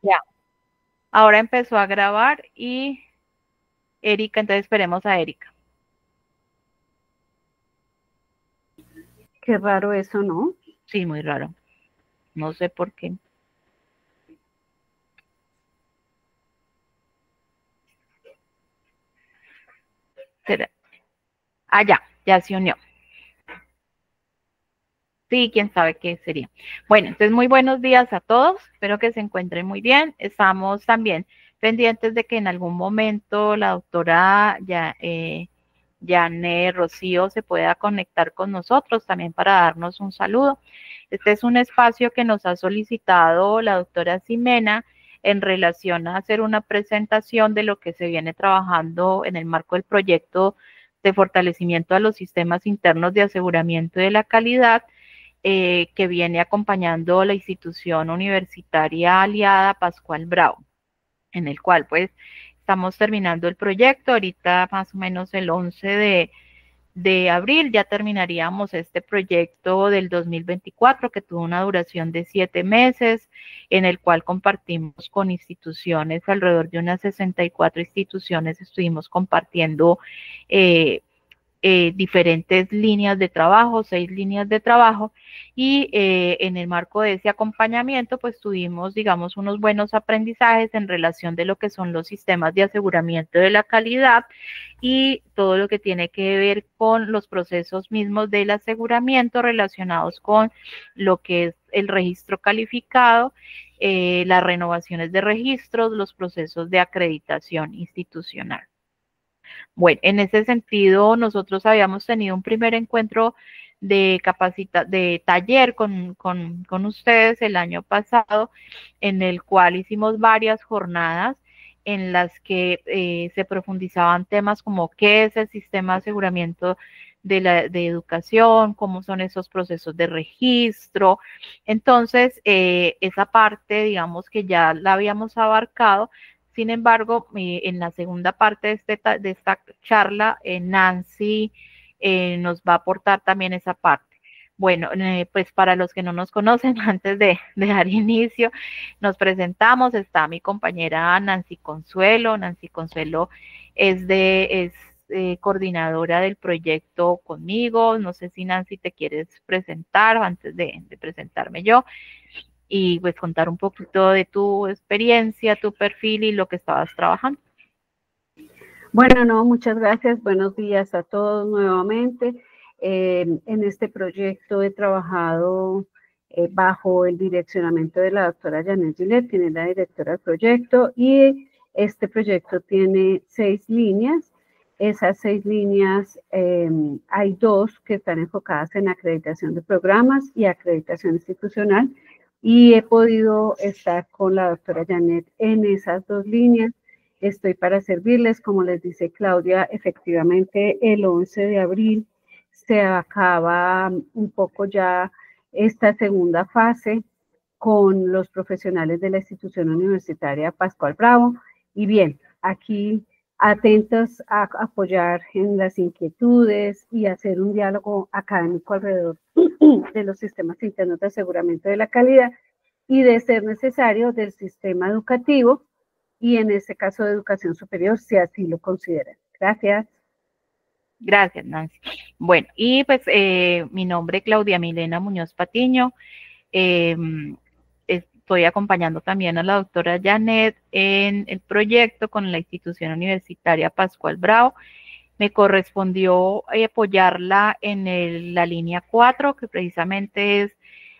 Ya, ahora empezó a grabar y Erika, entonces esperemos a Erika. Qué raro eso, ¿no? Sí, muy raro. No sé por qué. ¿Será? Ah, ya se unió. Sí, quién sabe qué sería. Bueno, entonces muy buenos días a todos. Espero que se encuentren muy bien. Estamos también pendientes de que en algún momento la doctora Yané Rocío se pueda conectar con nosotros también para darnos un saludo. Este es un espacio que nos ha solicitado la doctora Ximena en relación a hacer una presentación de lo que se viene trabajando en el marco del proyecto de fortalecimiento a los sistemas internos de aseguramiento de la calidad que viene acompañando la institución universitaria aliada Pascual Bravo, en el cual pues estamos terminando el proyecto, ahorita más o menos el 11 de abril ya terminaríamos este proyecto del 2024 que tuvo una duración de 7 meses, en el cual compartimos con instituciones, alrededor de unas 64 instituciones estuvimos compartiendo diferentes líneas de trabajo, 6 líneas de trabajo, y en el marco de ese acompañamiento, pues tuvimos, digamos, unos buenos aprendizajes en relación de lo que son los sistemas de aseguramiento de la calidad y todo lo que tiene que ver con los procesos mismos del aseguramiento relacionados con lo que es el registro calificado, las renovaciones de registros, los procesos de acreditación institucional. Bueno, en ese sentido, nosotros habíamos tenido un primer encuentro de taller con ustedes el año pasado, en el cual hicimos varias jornadas en las que se profundizaban temas como qué es el sistema de aseguramiento de educación, cómo son esos procesos de registro. Entonces, esa parte, digamos que ya la habíamos abarcado. Sin embargo, en la segunda parte de esta charla, Nancy nos va a aportar también esa parte. Bueno, pues para los que no nos conocen, antes de dar inicio, nos presentamos. Está mi compañera Nancy Consuelo. Nancy Consuelo es coordinadora del proyecto conmigo. No sé si Nancy te quieres presentar antes de presentarme yo y pues contar un poquito de tu experiencia, tu perfil y lo que estabas trabajando. Bueno, no, muchas gracias. Buenos días a todos nuevamente. En este proyecto he trabajado bajo el direccionamiento de la doctora Janet Gillette, quien es la directora del proyecto, y este proyecto tiene 6 líneas. Esas 6 líneas, hay 2 que están enfocadas en acreditación de programas y acreditación institucional, y he podido estar con la doctora Janet en esas 2 líneas. Estoy para servirles, como les dice Claudia, efectivamente el 11 de abril se acaba un poco ya esta segunda fase con los profesionales de la institución universitaria Pascual Bravo. Y bien, aquí atentos a apoyar en las inquietudes y hacer un diálogo académico alrededor de los sistemas internos de aseguramiento de la calidad y, de ser necesario, del sistema educativo, y en este caso de educación superior, si así lo consideran. Gracias. Gracias, Nancy. Bueno, y pues mi nombre es Claudia Milena Muñoz Patiño. Eh, Estoy acompañando también a la doctora Janet en el proyecto con la institución universitaria Pascual Bravo. Me correspondió apoyarla en la línea 4, que precisamente es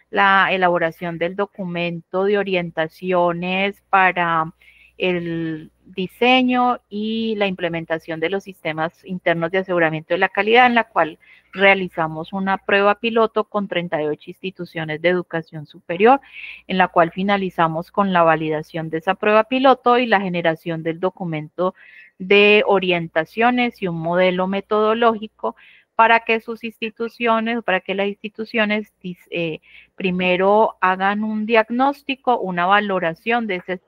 la elaboración del documento de orientaciones para el diseño y la implementación de los sistemas internos de aseguramiento de la calidad, en la cual realizamos una prueba piloto con 38 instituciones de educación superior, en la cual finalizamos con la validación de esa prueba piloto y la generación del documento de orientaciones y un modelo metodológico para que sus instituciones, para que las instituciones primero hagan un diagnóstico, una valoración de ese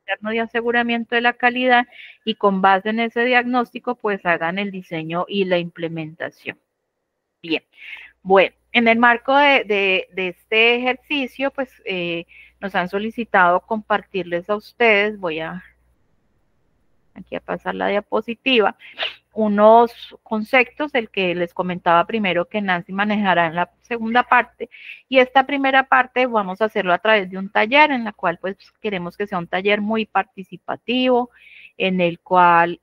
interno de aseguramiento de la calidad y con base en ese diagnóstico pues hagan el diseño y la implementación. Bien, bueno, en el marco de este ejercicio pues nos han solicitado compartirles a ustedes, voy a aquí a pasar la diapositiva, unos conceptos, el que les comentaba primero que Nancy manejará en la segunda parte, y esta primera parte vamos a hacerlo a través de un taller en la cual pues queremos que sea un taller muy participativo, en el cual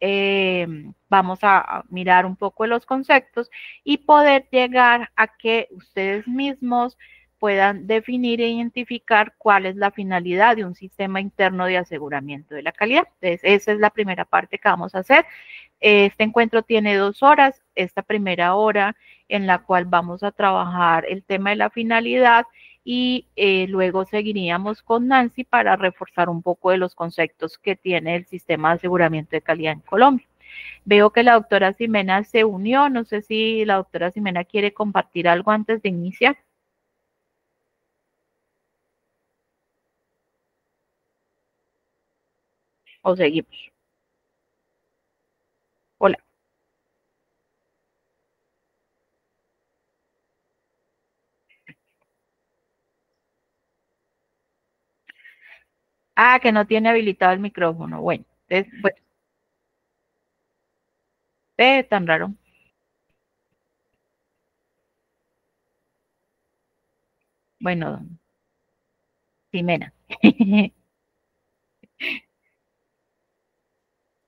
vamos a mirar un poco de los conceptos y poder llegar a que ustedes mismos puedan definir e identificar cuál es la finalidad de un sistema interno de aseguramiento de la calidad. Entonces, esa es la primera parte que vamos a hacer. Este encuentro tiene 2 horas, esta primera hora en la cual vamos a trabajar el tema de la finalidad y luego seguiríamos con Nancy para reforzar un poco de los conceptos que tiene el sistema de aseguramiento de calidad en Colombia. Veo que la doctora Ximena se unió, no sé si la doctora Ximena quiere compartir algo antes de iniciar. ¿O seguimos? Hola. Ah, que no tiene habilitado el micrófono. Bueno, entonces, pues, tan raro. Bueno, Ximena.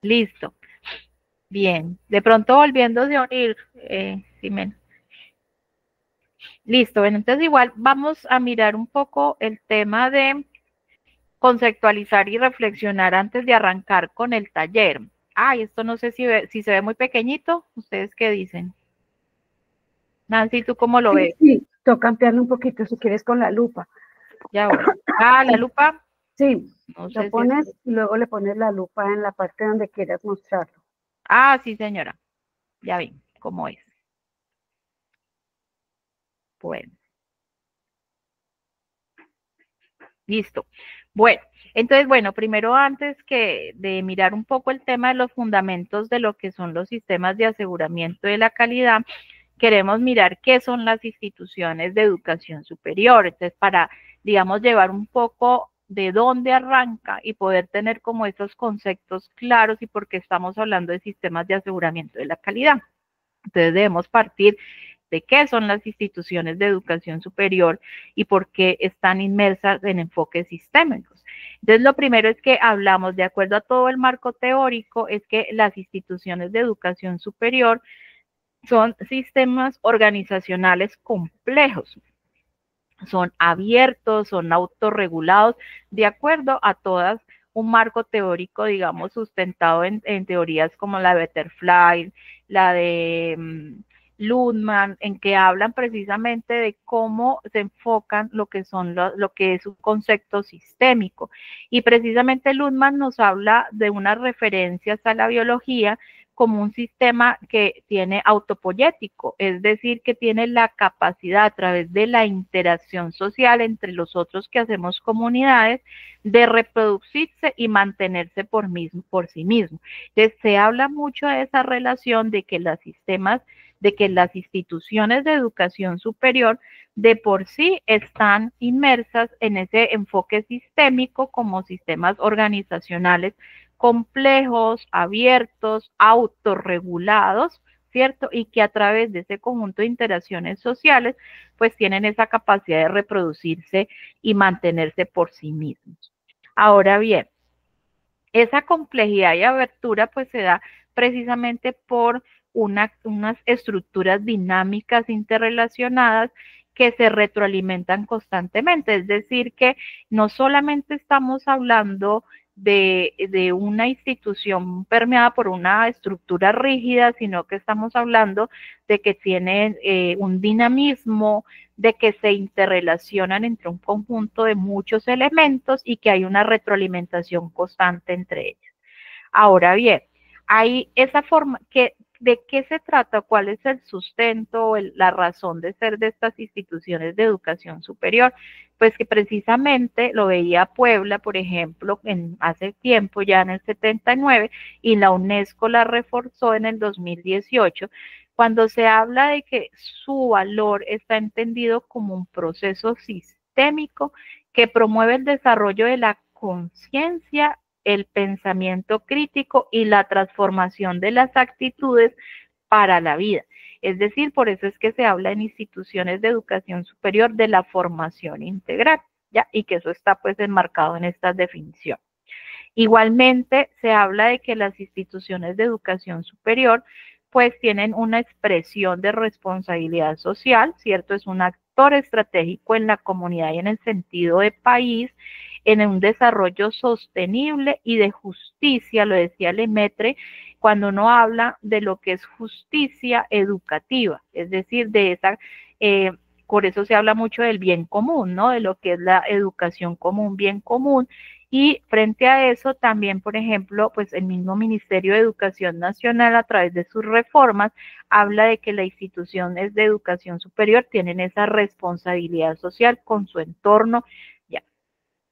Listo. Bien. De pronto volviéndose a unir, Ximena. Listo. Bueno, entonces igual vamos a mirar un poco el tema de conceptualizar y reflexionar antes de arrancar con el taller. Ay, esto no sé si se ve muy pequeñito. ¿Ustedes qué dicen? Nancy, ¿tú cómo lo ves? Sí, toca ampliarlo un poquito si quieres con la lupa. Ya voy. Ah, la lupa. Sí, No lo sé pones si y luego le pones la lupa en la parte donde quieras mostrarlo. Ah, sí, señora. Ya vi cómo es. Bueno, listo. Bueno, entonces, bueno, primero antes que de mirar un poco el tema de los fundamentos de lo que son los sistemas de aseguramiento de la calidad, queremos mirar qué son las instituciones de educación superior. Entonces, para, digamos, llevar un poco de dónde arranca y poder tener como esos conceptos claros y por qué estamos hablando de sistemas de aseguramiento de la calidad. Entonces, debemos partir de qué son las instituciones de educación superior y por qué están inmersas en enfoques sistémicos. Entonces, lo primero es que hablamos, de acuerdo a todo el marco teórico, es que las instituciones de educación superior son sistemas organizacionales complejos, son abiertos, son autorregulados, de acuerdo a todas un marco teórico, digamos, sustentado en teorías como la de Butterfly, la de Ludman, en que hablan precisamente de cómo se enfocan lo que son lo que es un concepto sistémico. Y precisamente Ludman nos habla de unas referencias a la biología como un sistema que tiene autopoyético, es decir, que tiene la capacidad a través de la interacción social entre los otros que hacemos comunidades de reproducirse y mantenerse por sí mismo. Entonces, se habla mucho de esa relación de que los sistemas, de que las instituciones de educación superior de por sí están inmersas en ese enfoque sistémico como sistemas organizacionales complejos, abiertos, autorregulados, ¿cierto? Y que a través de ese conjunto de interacciones sociales, pues tienen esa capacidad de reproducirse y mantenerse por sí mismos. Ahora bien, esa complejidad y abertura pues se da precisamente por unas estructuras dinámicas interrelacionadas que se retroalimentan constantemente. Es decir, que no solamente estamos hablando de una institución permeada por una estructura rígida, sino que estamos hablando de que tienen un dinamismo, de que se interrelacionan entre un conjunto de muchos elementos y que hay una retroalimentación constante entre ellos. Ahora bien, hay esa forma que ¿de qué se trata? ¿Cuál es el sustento, la razón de ser de estas instituciones de educación superior? Pues que precisamente lo veía Puebla, por ejemplo, hace tiempo, ya en el 79, y la UNESCO la reforzó en el 2018, cuando se habla de que su valor está entendido como un proceso sistémico que promueve el desarrollo de la conciencia, el pensamiento crítico y la transformación de las actitudes para la vida. Es decir, por eso es que se habla en instituciones de educación superior de la formación integral, ¿ya? Y que eso está pues enmarcado en esta definición. Igualmente, se habla de que las instituciones de educación superior pues tienen una expresión de responsabilidad social, ¿cierto? Es un actor estratégico en la comunidad y en el sentido de país, en un desarrollo sostenible y de justicia, lo decía Lemaitre, cuando uno habla de lo que es justicia educativa, es decir, de esa, por eso se habla mucho del bien común, ¿no? De lo que es la educación como un bien común. Y frente a eso también, por ejemplo, pues el mismo Ministerio de Educación Nacional a través de sus reformas habla de que las instituciones de educación superior tienen esa responsabilidad social con su entorno, ya.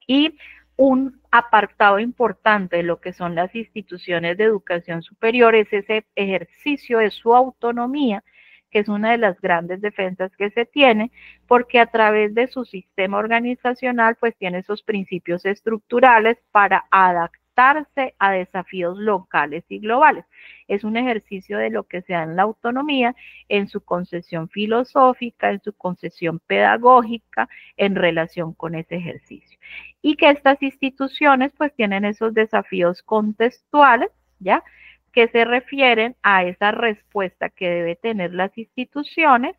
Y un apartado importante de lo que son las instituciones de educación superior es ese ejercicio de su autonomía, que es una de las grandes defensas que se tiene, porque a través de su sistema organizacional, pues tiene esos principios estructurales para adaptarse a desafíos locales y globales. Es un ejercicio de lo que se da en la autonomía, en su concepción filosófica, en su concepción pedagógica, en relación con ese ejercicio. Y que estas instituciones pues tienen esos desafíos contextuales, ¿ya? Que se refieren a esa respuesta que debe tener las instituciones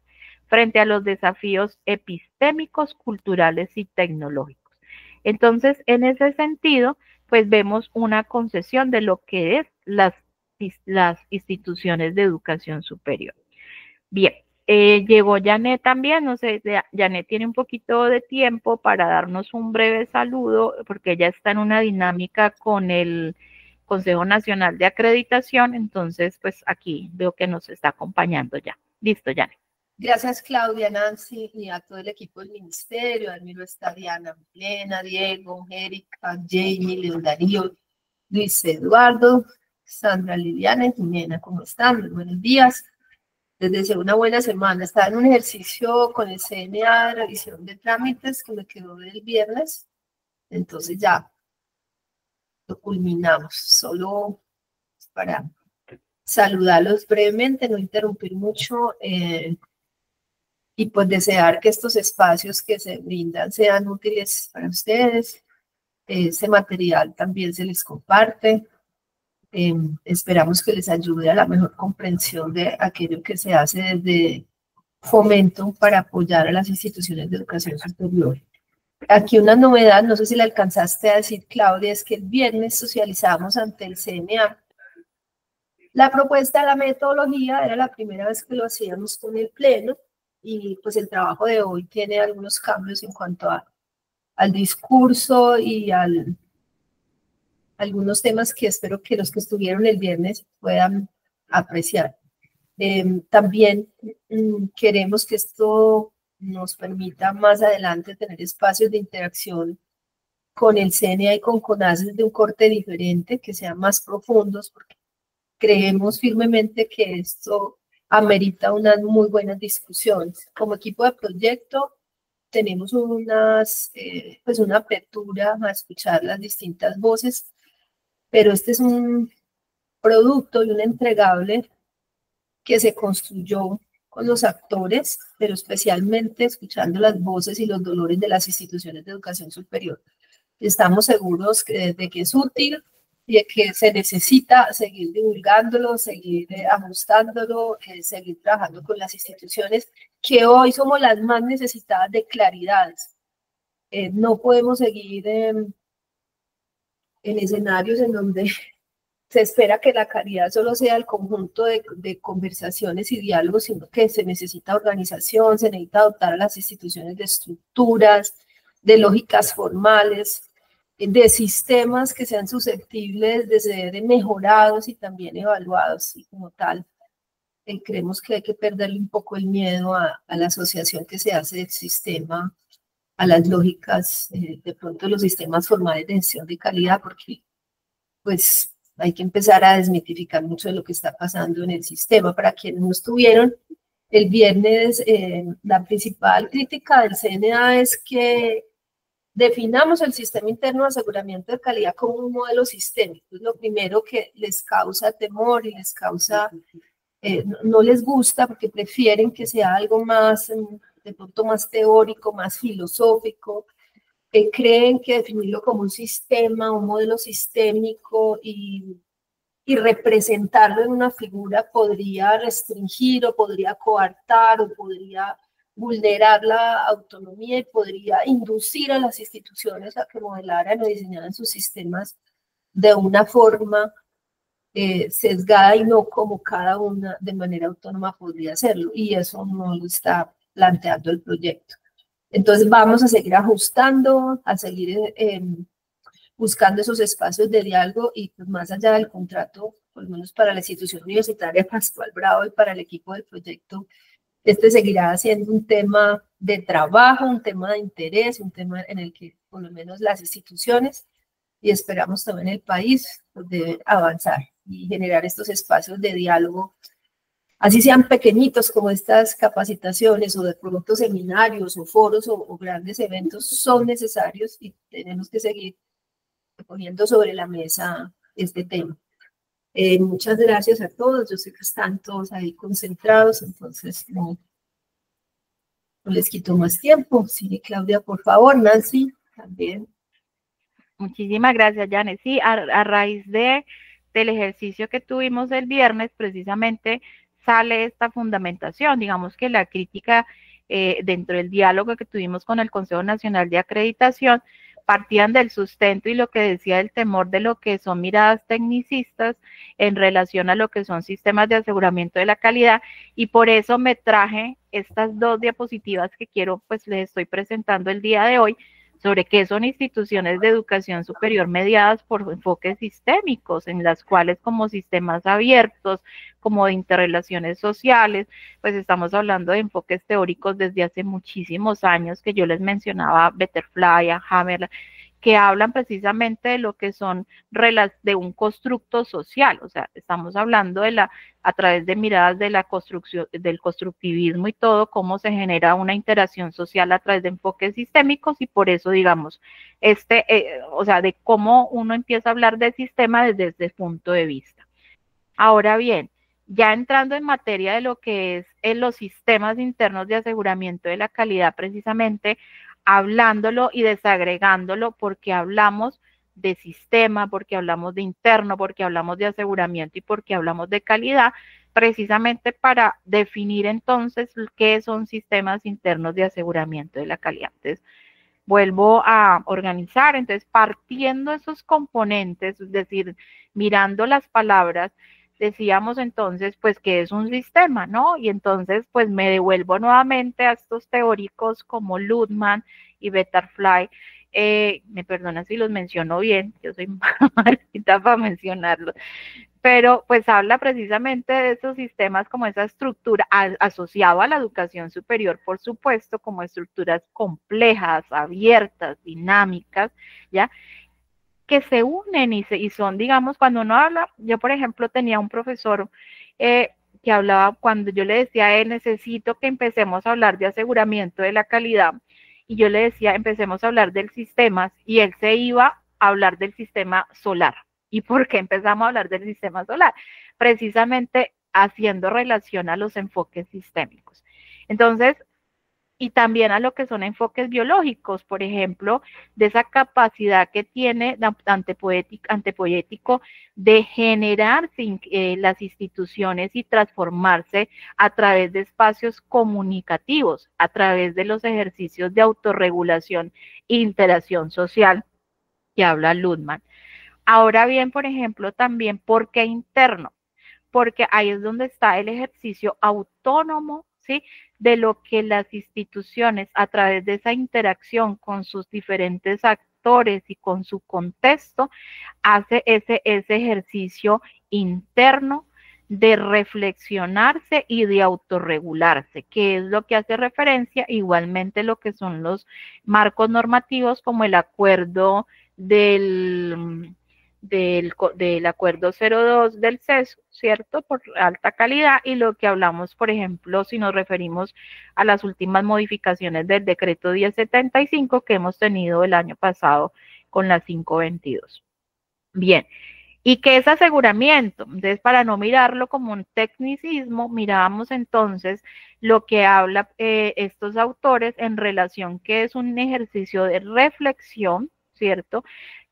frente a los desafíos epistémicos, culturales y tecnológicos. Entonces, en ese sentido, pues vemos una concesión de lo que es las instituciones de educación superior. Bien, llegó Janet también, no sé, Janet tiene un poquito de tiempo para darnos un breve saludo, porque ella está en una dinámica con el Consejo Nacional de Acreditación, entonces pues aquí veo que nos está acompañando ya. Listo, Janet. Gracias, Claudia, Nancy, y a todo el equipo del ministerio. Admiro está Diana, Milena, Diego, Erika, Jamie, León Darío, Luis Eduardo, Sandra, Liliana y Jimena. ¿Cómo están? Muy buenos días. Les deseo una buena semana. Estaba en un ejercicio con el CNA de revisión de trámites que me quedó del viernes. Entonces ya lo culminamos. Solo para saludarlos brevemente, no interrumpir mucho. Y pues desear que estos espacios que se brindan sean útiles para ustedes. Ese material también se les comparte. Esperamos que les ayude a la mejor comprensión de aquello que se hace desde Fomento para apoyar a las instituciones de educación superior. Aquí una novedad, no sé si la alcanzaste a decir, Claudia, es que el viernes socializamos ante el CNA la propuesta de la metodología. Era la primera vez que lo hacíamos con el pleno, y pues el trabajo de hoy tiene algunos cambios en cuanto al discurso y algunos temas que espero que los que estuvieron el viernes puedan apreciar. También queremos que esto nos permita más adelante tener espacios de interacción con el CNA y con CONACYT de un corte diferente, que sean más profundos, porque creemos firmemente que esto amerita unas muy buenas discusiones. Como equipo de proyecto tenemos pues una apertura a escuchar las distintas voces, pero este es un producto y un entregable que se construyó con los actores, pero especialmente escuchando las voces y los dolores de las instituciones de educación superior. Estamos seguros de que es útil y de que se necesita seguir divulgándolo, seguir ajustándolo, seguir trabajando con las instituciones que hoy somos las más necesitadas de claridades. No podemos seguir en escenarios en donde se espera que la claridad solo sea el conjunto de conversaciones y diálogos, sino que se necesita organización, se necesita dotar a las instituciones de estructuras, de lógicas formales, de sistemas que sean susceptibles de ser mejorados y también evaluados, y como tal, creemos que hay que perderle un poco el miedo a la asociación que se hace del sistema a las lógicas, de pronto los sistemas formales de gestión de calidad, porque pues hay que empezar a desmitificar mucho de lo que está pasando en el sistema. Para quienes no estuvieron el viernes, la principal crítica del CNA es que definamos el sistema interno de aseguramiento de calidad como un modelo sistémico. Es lo primero que les causa temor y les causa, no les gusta porque prefieren que sea algo más, de pronto más teórico, más filosófico. Creen que definirlo como un sistema, un modelo sistémico y representarlo en una figura podría restringir o podría coartar o podría vulnerar la autonomía y podría inducir a las instituciones a que modelaran o diseñaran sus sistemas de una forma sesgada y no como cada una de manera autónoma podría hacerlo. Y eso no lo está planteando el proyecto. Entonces vamos a seguir ajustando, a seguir buscando esos espacios de diálogo y pues, más allá del contrato, por lo menos para la institución universitaria Pascual Bravo y para el equipo del proyecto, este seguirá siendo un tema de trabajo, un tema de interés, un tema en el que por lo menos las instituciones y esperamos también el país pues, deben avanzar y generar estos espacios de diálogo, así sean pequeñitos como estas capacitaciones o de pronto seminarios o foros o grandes eventos, son necesarios y tenemos que seguir poniendo sobre la mesa este tema. Muchas gracias a todos, yo sé que están todos ahí concentrados, entonces no les quito más tiempo. Sí, Claudia, por favor, Nancy, también. Muchísimas gracias, Janet. Sí, a raíz del ejercicio que tuvimos el viernes, precisamente sale esta fundamentación, digamos que la crítica dentro del diálogo que tuvimos con el Consejo Nacional de Acreditación, partían del sustento y lo que decía del temor de lo que son miradas tecnicistas en relación a lo que son sistemas de aseguramiento de la calidad, y por eso me traje estas dos diapositivas que quiero, pues les estoy presentando el día de hoy, sobre qué son instituciones de educación superior mediadas por enfoques sistémicos, en las cuales como sistemas abiertos, como de interrelaciones sociales, pues estamos hablando de enfoques teóricos desde hace muchísimos años, que yo les mencionaba, Betterfly, Hammer, que hablan precisamente de lo que son de un constructo social, o sea, estamos hablando a través de miradas de la construcción, del constructivismo y todo, cómo se genera una interacción social a través de enfoques sistémicos, y por eso, digamos, o sea, de cómo uno empieza a hablar de sistema desde este punto de vista. Ahora bien, ya entrando en materia de lo que es en los sistemas internos de aseguramiento de la calidad, precisamente hablándolo y desagregándolo, porque hablamos de sistema, porque hablamos de interno, porque hablamos de aseguramiento y porque hablamos de calidad, precisamente para definir entonces qué son sistemas internos de aseguramiento de la calidad. Entonces, vuelvo a organizar, entonces partiendo esos componentes, es decir, mirando las palabras, decíamos entonces pues que es un sistema, ¿no? Y entonces pues me devuelvo nuevamente a estos teóricos como Luhmann y Betterfly. Me perdona si los menciono bien, yo soy malita para mencionarlos, pero pues habla precisamente de esos sistemas como esa estructura asociado a la educación superior, por supuesto, como estructuras complejas, abiertas, dinámicas, ¿ya? Que se unen y son, digamos, cuando uno habla, yo por ejemplo tenía un profesor que hablaba, cuando yo le decía a él, necesito que empecemos a hablar de aseguramiento de la calidad, y yo le decía, empecemos a hablar del sistema, y él se iba a hablar del sistema solar. ¿Y por qué empezamos a hablar del sistema solar? Precisamente haciendo relación a los enfoques sistémicos. Entonces, y también a lo que son enfoques biológicos, por ejemplo, de esa capacidad que tiene antepoético de generarse las instituciones y transformarse a través de espacios comunicativos, a través de los ejercicios de autorregulación e interacción social que habla Luhmann. Ahora bien, por ejemplo, también, ¿por qué interno? Porque ahí es donde está el ejercicio autónomo, ¿sí? De lo que las instituciones, a través de esa interacción con sus diferentes actores y con su contexto, hace ese ejercicio interno de reflexionarse y de autorregularse, que es lo que hace referencia igualmente lo que son los marcos normativos como el acuerdo del acuerdo 02 del CESO, ¿cierto? Por alta calidad, y lo que hablamos, por ejemplo, si nos referimos a las últimas modificaciones del decreto 1075 que hemos tenido el año pasado con la 522. Bien. ¿Y qué es aseguramiento? Entonces, para no mirarlo como un tecnicismo, miramos entonces lo que habla estos autores en relación que es un ejercicio de reflexión, ¿cierto?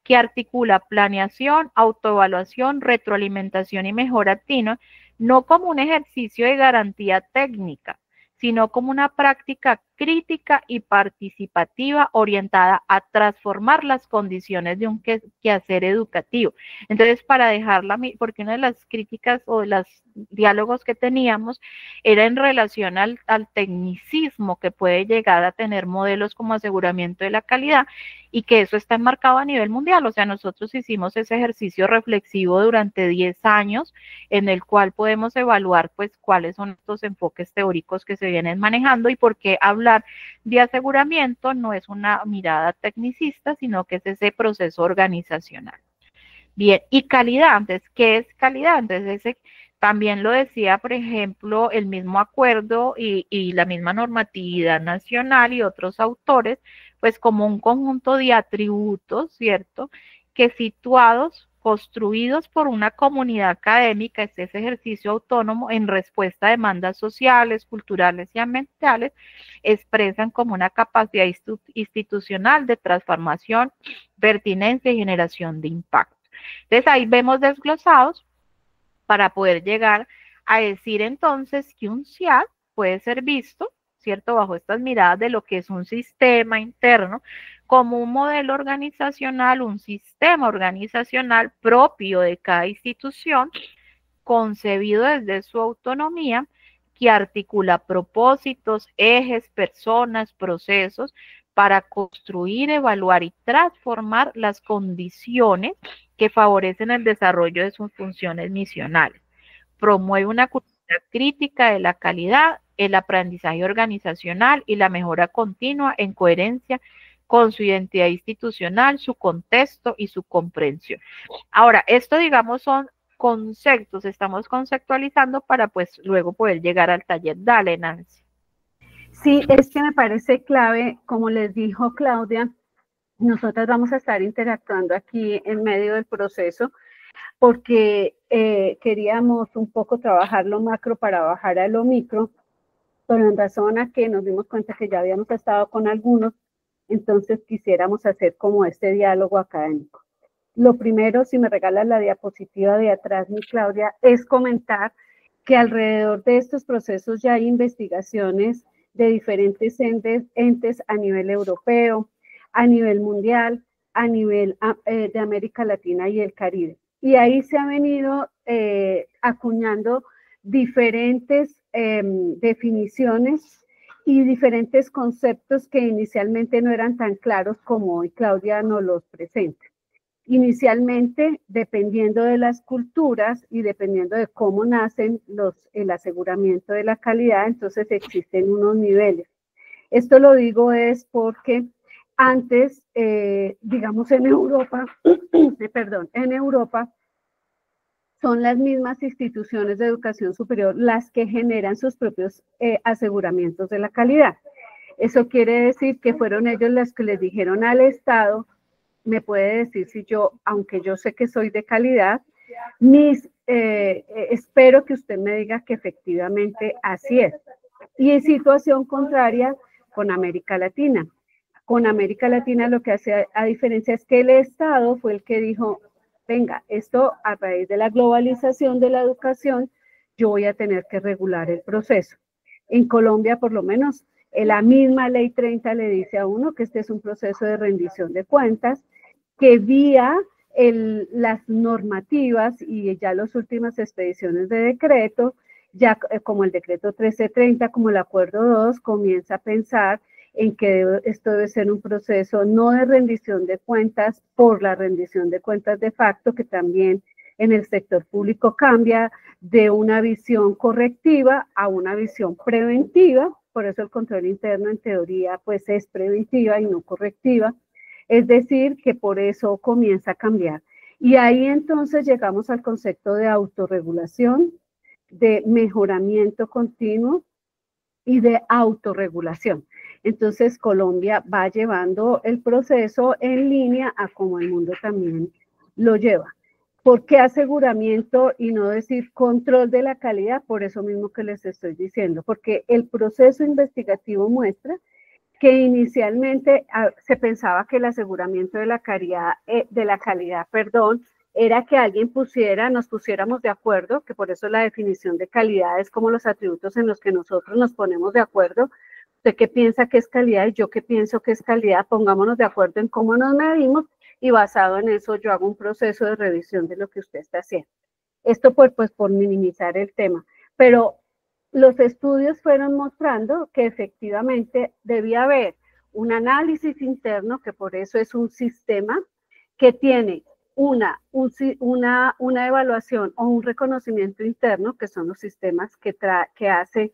Que articula planeación, autoevaluación, retroalimentación y mejora continua, no como un ejercicio de garantía técnica, sino como una práctica crítica y participativa orientada a transformar las condiciones de un quehacer educativo. Entonces, para dejarla, porque una de las críticas o de los diálogos que teníamos era en relación al tecnicismo que puede llegar a tener modelos como aseguramiento de la calidad, y que eso está enmarcado a nivel mundial. O sea, nosotros hicimos ese ejercicio reflexivo durante 10 años en el cual podemos evaluar pues cuáles son estos enfoques teóricos que se vienen manejando y por qué hablar de aseguramiento no es una mirada tecnicista, sino que es ese proceso organizacional. Bien, y calidad, entonces, ¿qué es calidad? Entonces, ese también lo decía, por ejemplo, el mismo acuerdo y la misma normatividad nacional y otros autores, pues como un conjunto de atributos, ¿cierto? Que situados, construidos por una comunidad académica, ese ejercicio autónomo en respuesta a demandas sociales, culturales y ambientales, expresan como una capacidad institucional de transformación, pertinencia y generación de impacto. Entonces ahí vemos desglosados para poder llegar a decir entonces que un CIAD puede ser visto, ¿cierto?, bajo estas miradas de lo que es un sistema interno, como un modelo organizacional, un sistema organizacional propio de cada institución, concebido desde su autonomía, que articula propósitos, ejes, personas, procesos, para construir, evaluar y transformar las condiciones que favorecen el desarrollo de sus funciones misionales. Promueve una cultura crítica de la calidad, el aprendizaje organizacional y la mejora continua en coherencia con su identidad institucional, su contexto y su comprensión. Ahora, esto, digamos, son conceptos, estamos conceptualizando para pues luego poder llegar al taller. Dale, Nancy. Sí, es que me parece clave, como les dijo Claudia, nosotras vamos a estar interactuando aquí en medio del proceso porque queríamos un poco trabajar lo macro para bajar a lo micro, pero en razón a que nos dimos cuenta que ya habíamos estado con algunos, entonces quisiéramos hacer como este diálogo académico. Lo primero, si me regalas la diapositiva de atrás, mi Claudia, es comentar que alrededor de estos procesos ya hay investigaciones de diferentes entes a nivel europeo, a nivel mundial, a nivel de América Latina y el Caribe. Y ahí se han venido acuñando diferentes definiciones y diferentes conceptos que inicialmente no eran tan claros como hoy Claudia nos los presenta. Inicialmente, dependiendo de las culturas y dependiendo de cómo nacen el aseguramiento de la calidad, entonces existen unos niveles. Esto lo digo es porque antes, digamos en Europa, en Europa, son las mismas instituciones de educación superior las que generan sus propios aseguramientos de la calidad. Eso quiere decir que fueron ellos los que les dijeron al Estado, me puede decir si yo, aunque yo sé que soy de calidad, espero que usted me diga que efectivamente así es. Y en situación contraria con América Latina. Con América Latina lo que hace a diferencia es que el Estado fue el que dijo, venga, esto a raíz de la globalización de la educación, yo voy a tener que regular el proceso. En Colombia, por lo menos, la misma ley 30 le dice a uno que este es un proceso de rendición de cuentas, que vía las normativas y ya las últimas expediciones de decreto, ya como el decreto 1330, como el acuerdo 2, comienza a pensar en que esto debe ser un proceso no de rendición de cuentas por la rendición de cuentas de facto, que también en el sector público cambia de una visión correctiva a una visión preventiva, por eso el control interno en teoría pues es preventiva y no correctiva, es decir, que por eso comienza a cambiar. Y ahí entonces llegamos al concepto de autorregulación, de mejoramiento continuo y de autorregulación. Entonces Colombia va llevando el proceso en línea a como el mundo también lo lleva. ¿Por qué aseguramiento y no decir control de la calidad? Por eso mismo que les estoy diciendo, porque el proceso investigativo muestra que inicialmente se pensaba que el aseguramiento de la calidad, era que alguien nos pusiéramos de acuerdo, que por eso la definición de calidad es como los atributos en los que nosotros nos ponemos de acuerdo. Usted qué piensa que es calidad y yo qué pienso que es calidad, pongámonos de acuerdo en cómo nos medimos y basado en eso yo hago un proceso de revisión de lo que usted está haciendo. Esto pues por minimizar el tema, pero los estudios fueron mostrando que efectivamente debía haber un análisis interno, que por eso es un sistema que tiene una evaluación o un reconocimiento interno, que son los sistemas que hace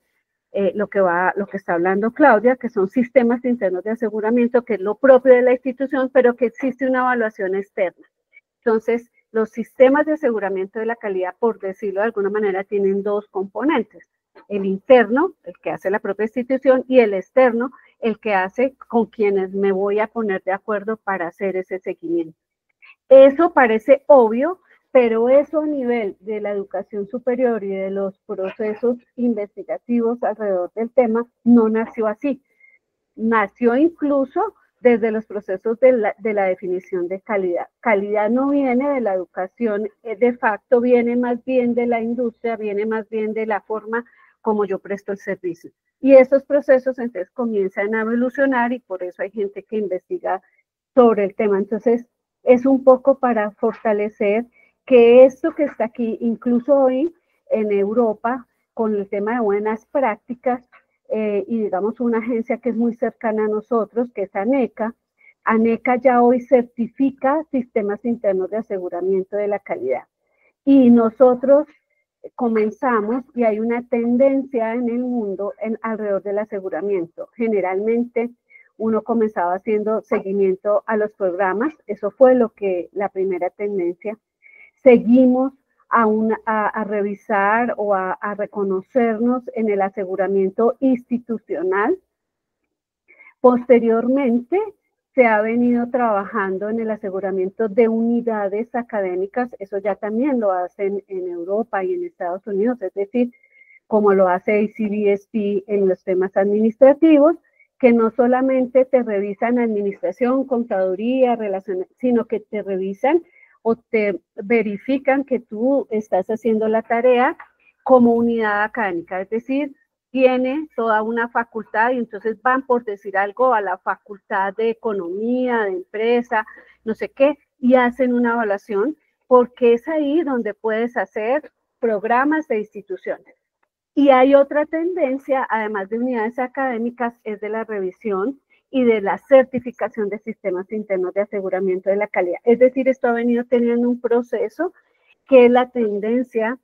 lo que está hablando Claudia, que son sistemas internos de aseguramiento, que es lo propio de la institución, pero que existe una evaluación externa. Entonces, los sistemas de aseguramiento de la calidad, por decirlo de alguna manera, tienen dos componentes. El interno, el que hace la propia institución, y el externo, el que hace con quienes me voy a poner de acuerdo para hacer ese seguimiento. Eso parece obvio, pero eso a nivel de la educación superior y de los procesos investigativos alrededor del tema no nació así. Nació incluso desde los procesos de la definición de calidad. Calidad no viene de la educación de facto, viene más bien de la industria, viene más bien de la forma como yo presto el servicio. Y esos procesos entonces comienzan a evolucionar y por eso hay gente que investiga sobre el tema. Entonces es un poco para fortalecer que esto que está aquí, incluso hoy en Europa, con el tema de buenas prácticas, y digamos una agencia que es muy cercana a nosotros, que es ANECA. ANECA ya hoy certifica sistemas internos de aseguramiento de la calidad. Y nosotros comenzamos, y hay una tendencia en el mundo alrededor del aseguramiento. Generalmente uno comenzaba haciendo seguimiento a los programas, eso fue la primera tendencia. Seguimos a revisar o a reconocernos en el aseguramiento institucional. Posteriormente, se ha venido trabajando en el aseguramiento de unidades académicas, eso ya también lo hacen en Europa y en Estados Unidos, es decir, como lo hace ACBSP en los temas administrativos, que no solamente te revisan administración, contaduría, relaciones, sino que te revisan o te verifican que tú estás haciendo la tarea como unidad académica, es decir, tiene toda una facultad y entonces van, por decir algo, a la facultad de economía, de empresa, no sé qué, y hacen una evaluación porque es ahí donde puedes hacer programas de instituciones. Y hay otra tendencia, además de unidades académicas, es de la revisión y de la certificación de sistemas internos de aseguramiento de la calidad. Es decir, esto ha venido teniendo un proceso que es la tendencia,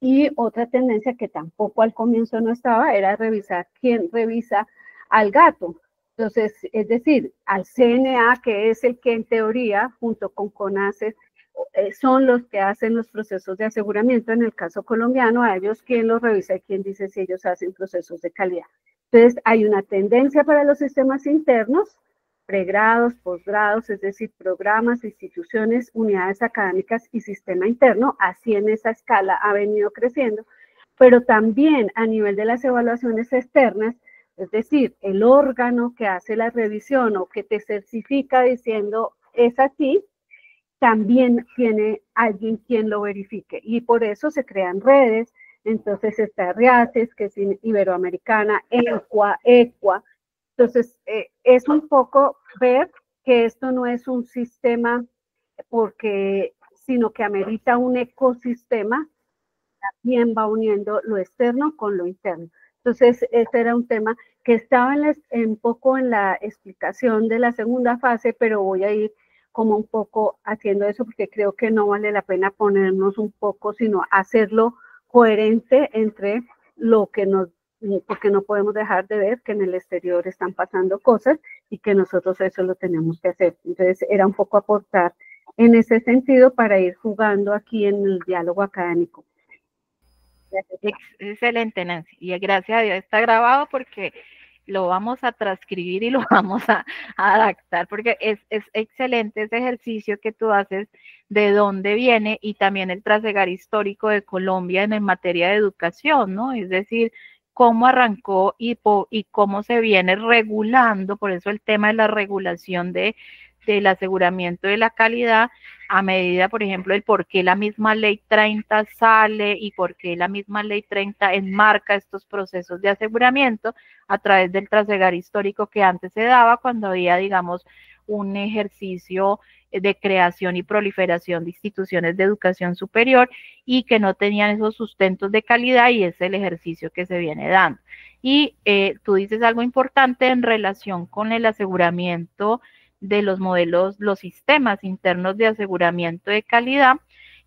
y otra tendencia que tampoco al comienzo no estaba, era revisar quién revisa al gato. Entonces, es decir, al CNA, que es el que en teoría, junto con CONACES, son los que hacen los procesos de aseguramiento. En el caso colombiano, a ellos quién los revisa y quién dice si ellos hacen procesos de calidad. Entonces, hay una tendencia para los sistemas internos, pregrados, posgrados, es decir, programas, instituciones, unidades académicas y sistema interno, así en esa escala ha venido creciendo, pero también a nivel de las evaluaciones externas, es decir, el órgano que hace la revisión o que te certifica diciendo es así, también tiene alguien quien lo verifique y por eso se crean redes. Entonces está RIACES, que es Iberoamericana, ECUA. Entonces es un poco ver que esto no es un sistema sino que amerita un ecosistema, también va uniendo lo externo con lo interno. Entonces este era un tema que estaba un poco en la explicación de la segunda fase, pero voy a ir como un poco haciendo eso porque creo que no vale la pena ponernos un poco, sino hacerlo coherente entre lo que porque no podemos dejar de ver que en el exterior están pasando cosas y que nosotros eso lo tenemos que hacer. Entonces era un poco aportar en ese sentido para ir jugando aquí en el diálogo académico. Excelente, Nancy. Y gracias a Dios está grabado porque lo vamos a transcribir y lo vamos a adaptar, porque es excelente ese ejercicio que tú haces de dónde viene y también el trasegar histórico de Colombia en materia de educación, ¿no? Es decir, cómo arrancó y cómo se viene regulando, por eso el tema de la regulación del aseguramiento de la calidad a medida, por ejemplo, el por qué la misma ley 30 sale y por qué la misma ley 30 enmarca estos procesos de aseguramiento a través del trasegar histórico que antes se daba cuando había, digamos, un ejercicio de creación y proliferación de instituciones de educación superior y que no tenían esos sustentos de calidad, y es el ejercicio que se viene dando. Y tú dices algo importante en relación con el aseguramiento de los modelos, los sistemas internos de aseguramiento de calidad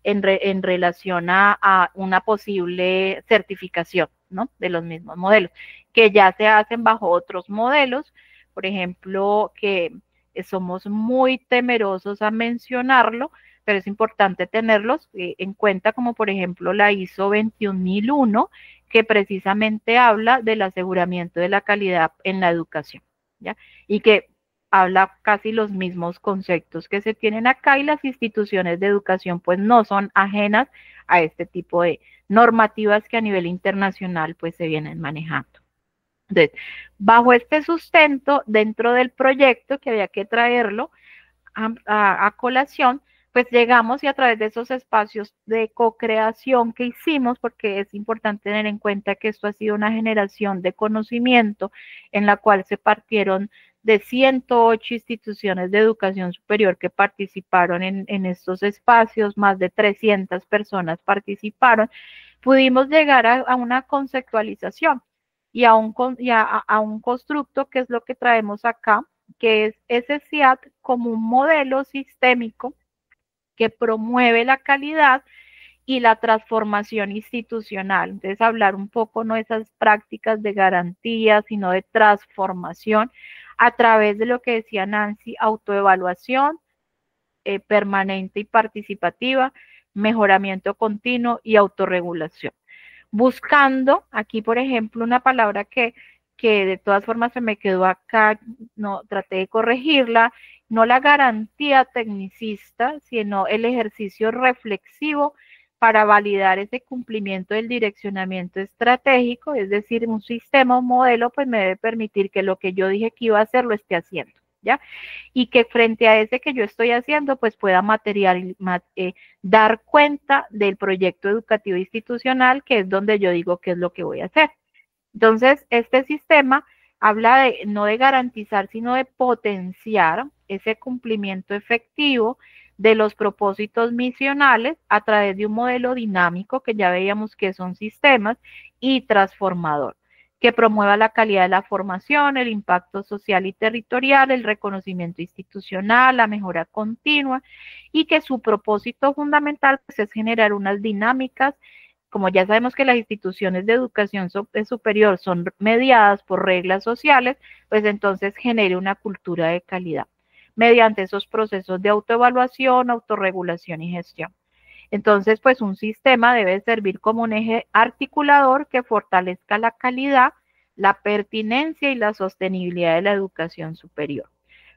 en relación a una posible certificación, ¿no? De los mismos modelos, que ya se hacen bajo otros modelos, por ejemplo, que somos muy temerosos a mencionarlo, pero es importante tenerlos en cuenta, como por ejemplo la ISO 21001, que precisamente habla del aseguramiento de la calidad en la educación, ¿ya? Y que habla casi los mismos conceptos que se tienen acá, y las instituciones de educación pues no son ajenas a este tipo de normativas que a nivel internacional pues se vienen manejando. Entonces, bajo este sustento, dentro del proyecto que había que traerlo a colación, pues llegamos, y a través de esos espacios de co-creación que hicimos, porque es importante tener en cuenta que esto ha sido una generación de conocimiento en la cual se partieron de 108 instituciones de educación superior que participaron en estos espacios, más de 300 personas participaron, pudimos llegar a una conceptualización y a un constructo, que es lo que traemos acá, que es ese SIAT como un modelo sistémico que promueve la calidad y la transformación institucional. Entonces, hablar un poco no de esas prácticas de garantía, sino de transformación a través de lo que decía Nancy, autoevaluación permanente y participativa, mejoramiento continuo y autorregulación. Buscando, aquí por ejemplo, una palabra que de todas formas se me quedó acá, no traté de corregirla, no la garantía tecnicista, sino el ejercicio reflexivo para validar ese cumplimiento del direccionamiento estratégico, es decir, un sistema, un modelo, pues me debe permitir que lo que yo dije que iba a hacer lo esté haciendo, ¿ya? Y que frente a ese que yo estoy haciendo, pues pueda dar cuenta del proyecto educativo institucional, que es donde yo digo qué es lo que voy a hacer. Entonces, este sistema habla no de garantizar, sino de potenciar ese cumplimiento efectivo de los propósitos misionales a través de un modelo dinámico, que ya veíamos que son sistemas, y transformador, que promueva la calidad de la formación, el impacto social y territorial, el reconocimiento institucional, la mejora continua, y que su propósito fundamental pues, es generar unas dinámicas. Como ya sabemos que las instituciones de educación superior son mediadas por reglas sociales, pues entonces genere una cultura de calidad mediante esos procesos de autoevaluación, autorregulación y gestión. Entonces, pues un sistema debe servir como un eje articulador que fortalezca la calidad, la pertinencia y la sostenibilidad de la educación superior,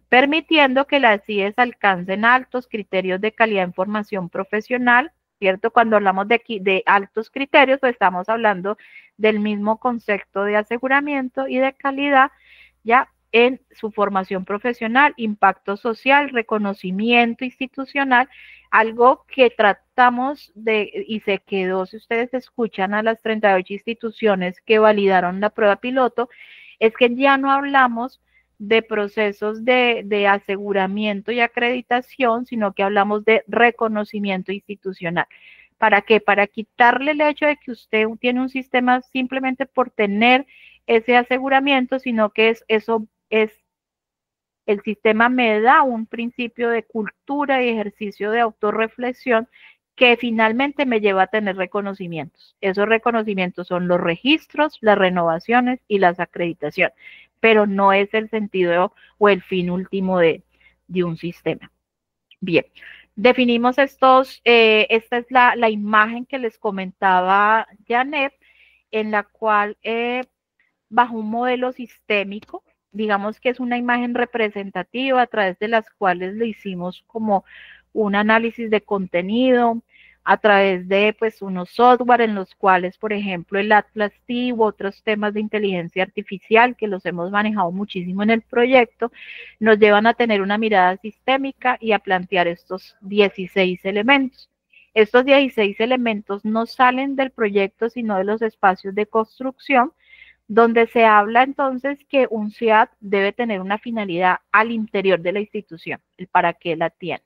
permitiendo que las CIES alcancen altos criterios de calidad en formación profesional, ¿cierto? Cuando hablamos de altos criterios, pues estamos hablando del mismo concepto de aseguramiento y de calidad, ya en su formación profesional, impacto social, reconocimiento institucional, algo que tratamos y se quedó, si ustedes escuchan a las 38 instituciones que validaron la prueba piloto, es que ya no hablamos de procesos de aseguramiento y acreditación, sino que hablamos de reconocimiento institucional. ¿Para qué? Para quitarle el hecho de que usted tiene un sistema simplemente por tener ese aseguramiento, sino que el sistema me da un principio de cultura y ejercicio de autorreflexión que finalmente me lleva a tener reconocimientos. Esos reconocimientos son los registros, las renovaciones y las acreditaciones, pero no es el sentido o el fin último de un sistema. Bien, Definimos esta es la imagen que les comentaba Janet, en la cual bajo un modelo sistémico, digamos que es una imagen representativa a través de las cuales le hicimos como un análisis de contenido, a través de pues unos software en los cuales, por ejemplo, el Atlas T u otros temas de inteligencia artificial que los hemos manejado muchísimo en el proyecto, nos llevan a tener una mirada sistémica y a plantear estos 16 elementos. Estos 16 elementos no salen del proyecto, sino de los espacios de construcción, donde se habla entonces que un CIAT debe tener una finalidad al interior de la institución, el para qué la tiene.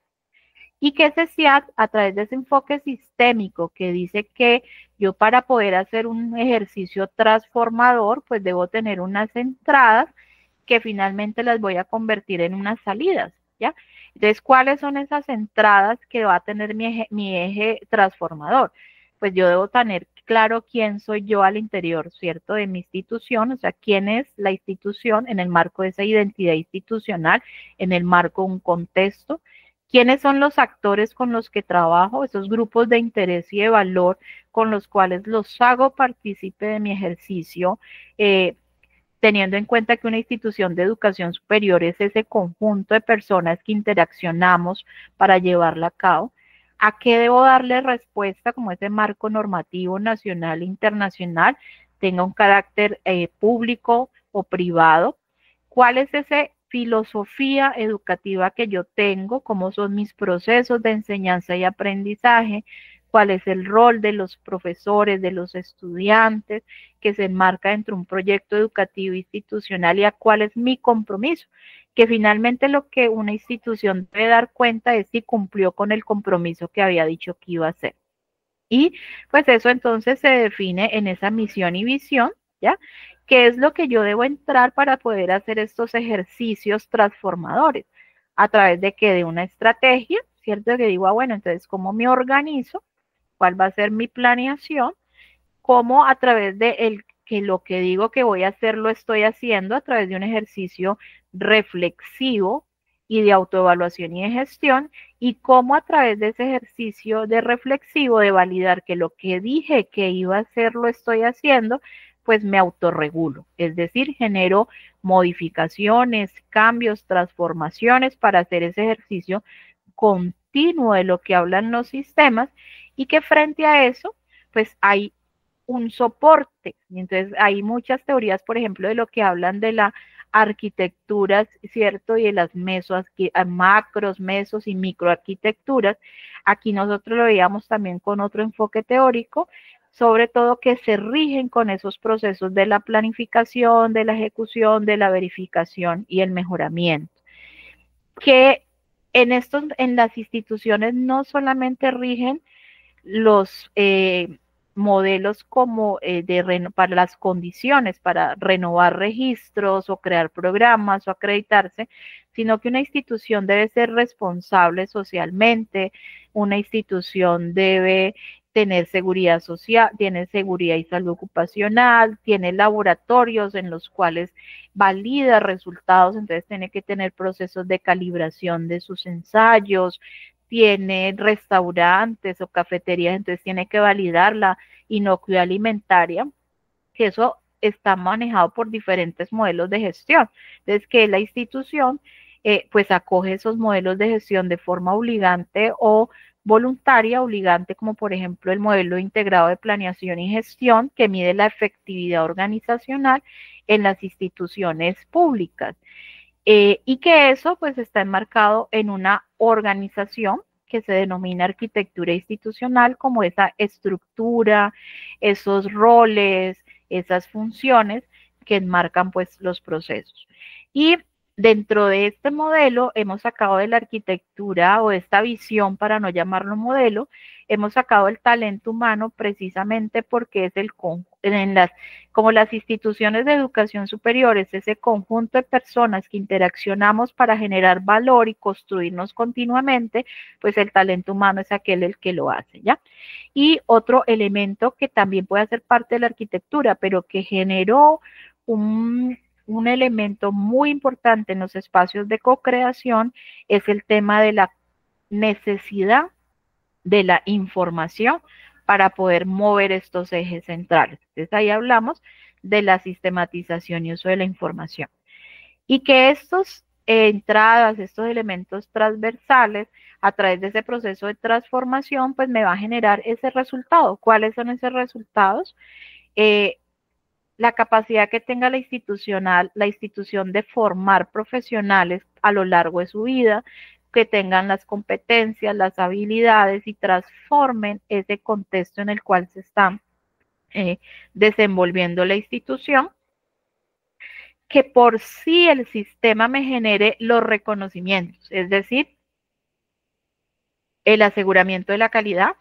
Y que ese CIAT, a través de ese enfoque sistémico que dice que yo para poder hacer un ejercicio transformador, pues debo tener unas entradas que finalmente las voy a convertir en unas salidas, ¿ya? Entonces, ¿cuáles son esas entradas que va a tener mi eje transformador? Pues yo debo tener claro quién soy yo al interior, ¿cierto? De mi institución, o sea, quién es la institución en el marco de esa identidad institucional, en el marco de un contexto. ¿Quiénes son los actores con los que trabajo? Esos grupos de interés y de valor con los cuales los hago partícipe de mi ejercicio, teniendo en cuenta que una institución de educación superior es ese conjunto de personas que interaccionamos para llevarla a cabo. ¿A qué debo darle respuesta como ese marco normativo nacional e internacional tenga un carácter público o privado? ¿Cuál es esa filosofía educativa que yo tengo? ¿Cómo son mis procesos de enseñanza y aprendizaje? ¿Cuál es el rol de los profesores, de los estudiantes, que se enmarca dentro de un proyecto educativo institucional, y a cuál es mi compromiso? Que finalmente lo que una institución debe dar cuenta es si cumplió con el compromiso que había dicho que iba a hacer. Y pues eso entonces se define en esa misión y visión, ¿ya? ¿Qué es lo que yo debo entrar para poder hacer estos ejercicios transformadores? A través de que de una estrategia, ¿cierto? Que digo, bueno, entonces, ¿cómo me organizo? ¿Cuál va a ser mi planeación? ¿Cómo a través de que lo que digo que voy a hacer lo estoy haciendo a través de un ejercicio reflexivo y de autoevaluación y de gestión? Y cómo a través de ese ejercicio de reflexivo, de validar que lo que dije que iba a hacer lo estoy haciendo, pues me autorregulo, es decir, genero modificaciones, cambios, transformaciones para hacer ese ejercicio continuo de lo que hablan los sistemas, y que frente a eso, pues hay un soporte. Y entonces hay muchas teorías, por ejemplo, de lo que hablan de la arquitecturas, ¿cierto? Y de las macros, mesos y microarquitecturas. Aquí nosotros lo veíamos también con otro enfoque teórico, sobre todo que se rigen con esos procesos de la planificación, de la ejecución, de la verificación y el mejoramiento. Que en las instituciones no solamente rigen los modelos como para las condiciones, para renovar registros o crear programas o acreditarse, sino que una institución debe ser responsable socialmente, una institución debe tener seguridad social, tiene seguridad y salud ocupacional, tiene laboratorios en los cuales valida resultados, entonces tiene que tener procesos de calibración de sus ensayos, tiene restaurantes o cafeterías, entonces tiene que validar la inocuidad alimentaria, que eso está manejado por diferentes modelos de gestión. Entonces, que la institución pues acoge esos modelos de gestión de forma obligante o voluntaria, obligante, como por ejemplo el modelo integrado de planeación y gestión, que mide la efectividad organizacional en las instituciones públicas. Y que eso pues está enmarcado en una organización que se denomina arquitectura institucional, como esa estructura, esos roles, esas funciones que enmarcan pues los procesos. Y dentro de este modelo hemos sacado de la arquitectura, o de esta visión, para no llamarlo modelo, hemos sacado el talento humano precisamente porque es como las instituciones de educación superior, es ese conjunto de personas que interaccionamos para generar valor y construirnos continuamente, pues el talento humano es aquel el que lo hace, ¿ya? Y otro elemento que también puede ser parte de la arquitectura, pero que generó un elemento muy importante en los espacios de co-creación, es el tema de la necesidad de la información para poder mover estos ejes centrales. Entonces ahí hablamos de la sistematización y uso de la información. Y que estos entradas, estos elementos transversales, a través de ese proceso de transformación, pues me va a generar ese resultado. ¿Cuáles son esos resultados? La capacidad que tenga la institución de formar profesionales a lo largo de su vida, que tengan las competencias, las habilidades y transformen ese contexto en el cual se está desenvolviendo la institución, que por sí el sistema me genere los reconocimientos, es decir, el aseguramiento de la calidad,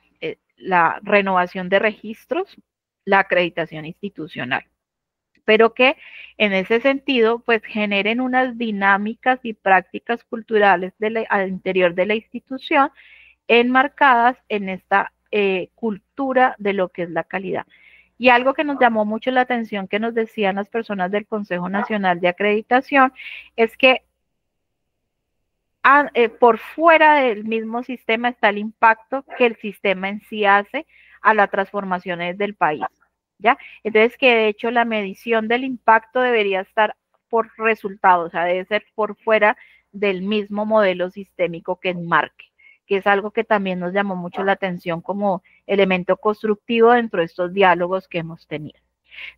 la renovación de registros, la acreditación institucional, pero que en ese sentido pues generen unas dinámicas y prácticas culturales al interior de la institución enmarcadas en esta cultura de lo que es la calidad. Y algo que nos llamó mucho la atención que nos decían las personas del Consejo Nacional de Acreditación es que por fuera del mismo sistema está el impacto que el sistema en sí hace a las transformaciones del país, ¿ya? Entonces, que de hecho la medición del impacto debería estar por resultados, o sea, debe ser por fuera del mismo modelo sistémico que enmarque, que es algo que también nos llamó mucho la atención como elemento constructivo dentro de estos diálogos que hemos tenido.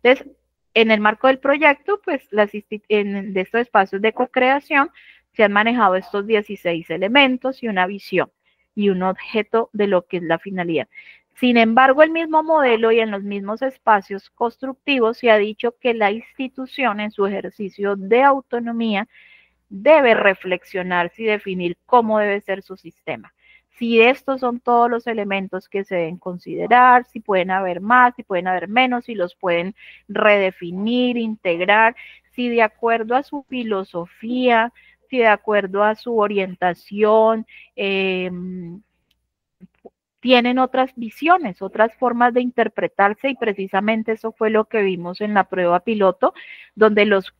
Entonces, en el marco del proyecto, pues de estos espacios de co-creación, se han manejado estos 16 elementos y una visión y un objeto de lo que es la finalidad. Sin embargo, el mismo modelo y en los mismos espacios constructivos se ha dicho que la institución en su ejercicio de autonomía debe reflexionarse y definir cómo debe ser su sistema. Si estos son todos los elementos que se deben considerar, si pueden haber más, si pueden haber menos, si los pueden redefinir, integrar, si de acuerdo a su filosofía, si de acuerdo a su orientación, tienen otras visiones, otras formas de interpretarse y precisamente eso fue lo que vimos en la prueba piloto, donde los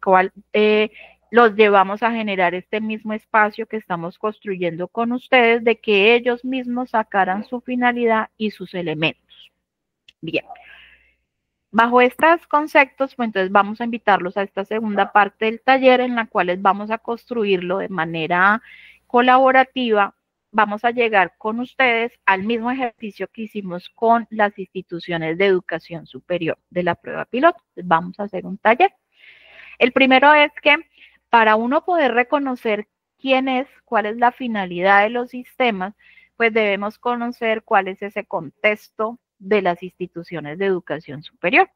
llevamos a generar este mismo espacio que estamos construyendo con ustedes, de que ellos mismos sacaran su finalidad y sus elementos. Bien. Bajo estos conceptos, pues entonces vamos a invitarlos a esta segunda parte del taller en la cual vamos a construirlo de manera colaborativa. Vamos a llegar con ustedes al mismo ejercicio que hicimos con las instituciones de educación superior de la prueba piloto. Vamos a hacer un taller. El primero es que para uno poder reconocer quién es, cuál es la finalidad de los sistemas, pues debemos conocer cuál es ese contexto de las instituciones de educación superior.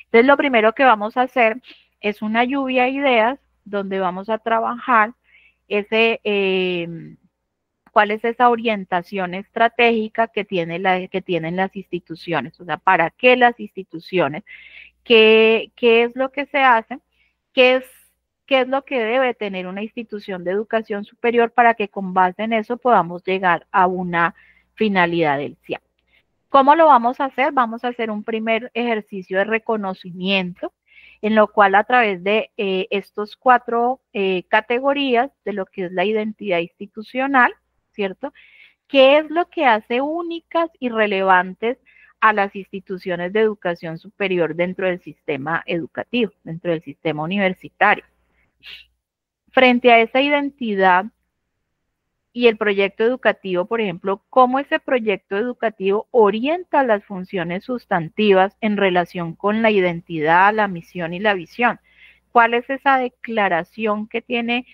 Entonces, lo primero que vamos a hacer es una lluvia de ideas donde vamos a trabajar cuál es esa orientación estratégica que tienen las instituciones, o sea, para qué las instituciones, qué es lo que se hace, qué es lo que debe tener una institución de educación superior para que con base en eso podamos llegar a una finalidad del CIAP. ¿Cómo lo vamos a hacer? Vamos a hacer un primer ejercicio de reconocimiento, en lo cual a través de estos 4 categorías de lo que es la identidad institucional, ¿cierto? ¿Qué es lo que hace únicas y relevantes a las instituciones de educación superior dentro del sistema educativo, dentro del sistema universitario? Frente a esa identidad y el proyecto educativo, por ejemplo, cómo ese proyecto educativo orienta las funciones sustantivas en relación con la identidad, la misión y la visión. ¿Cuál es esa declaración que tiene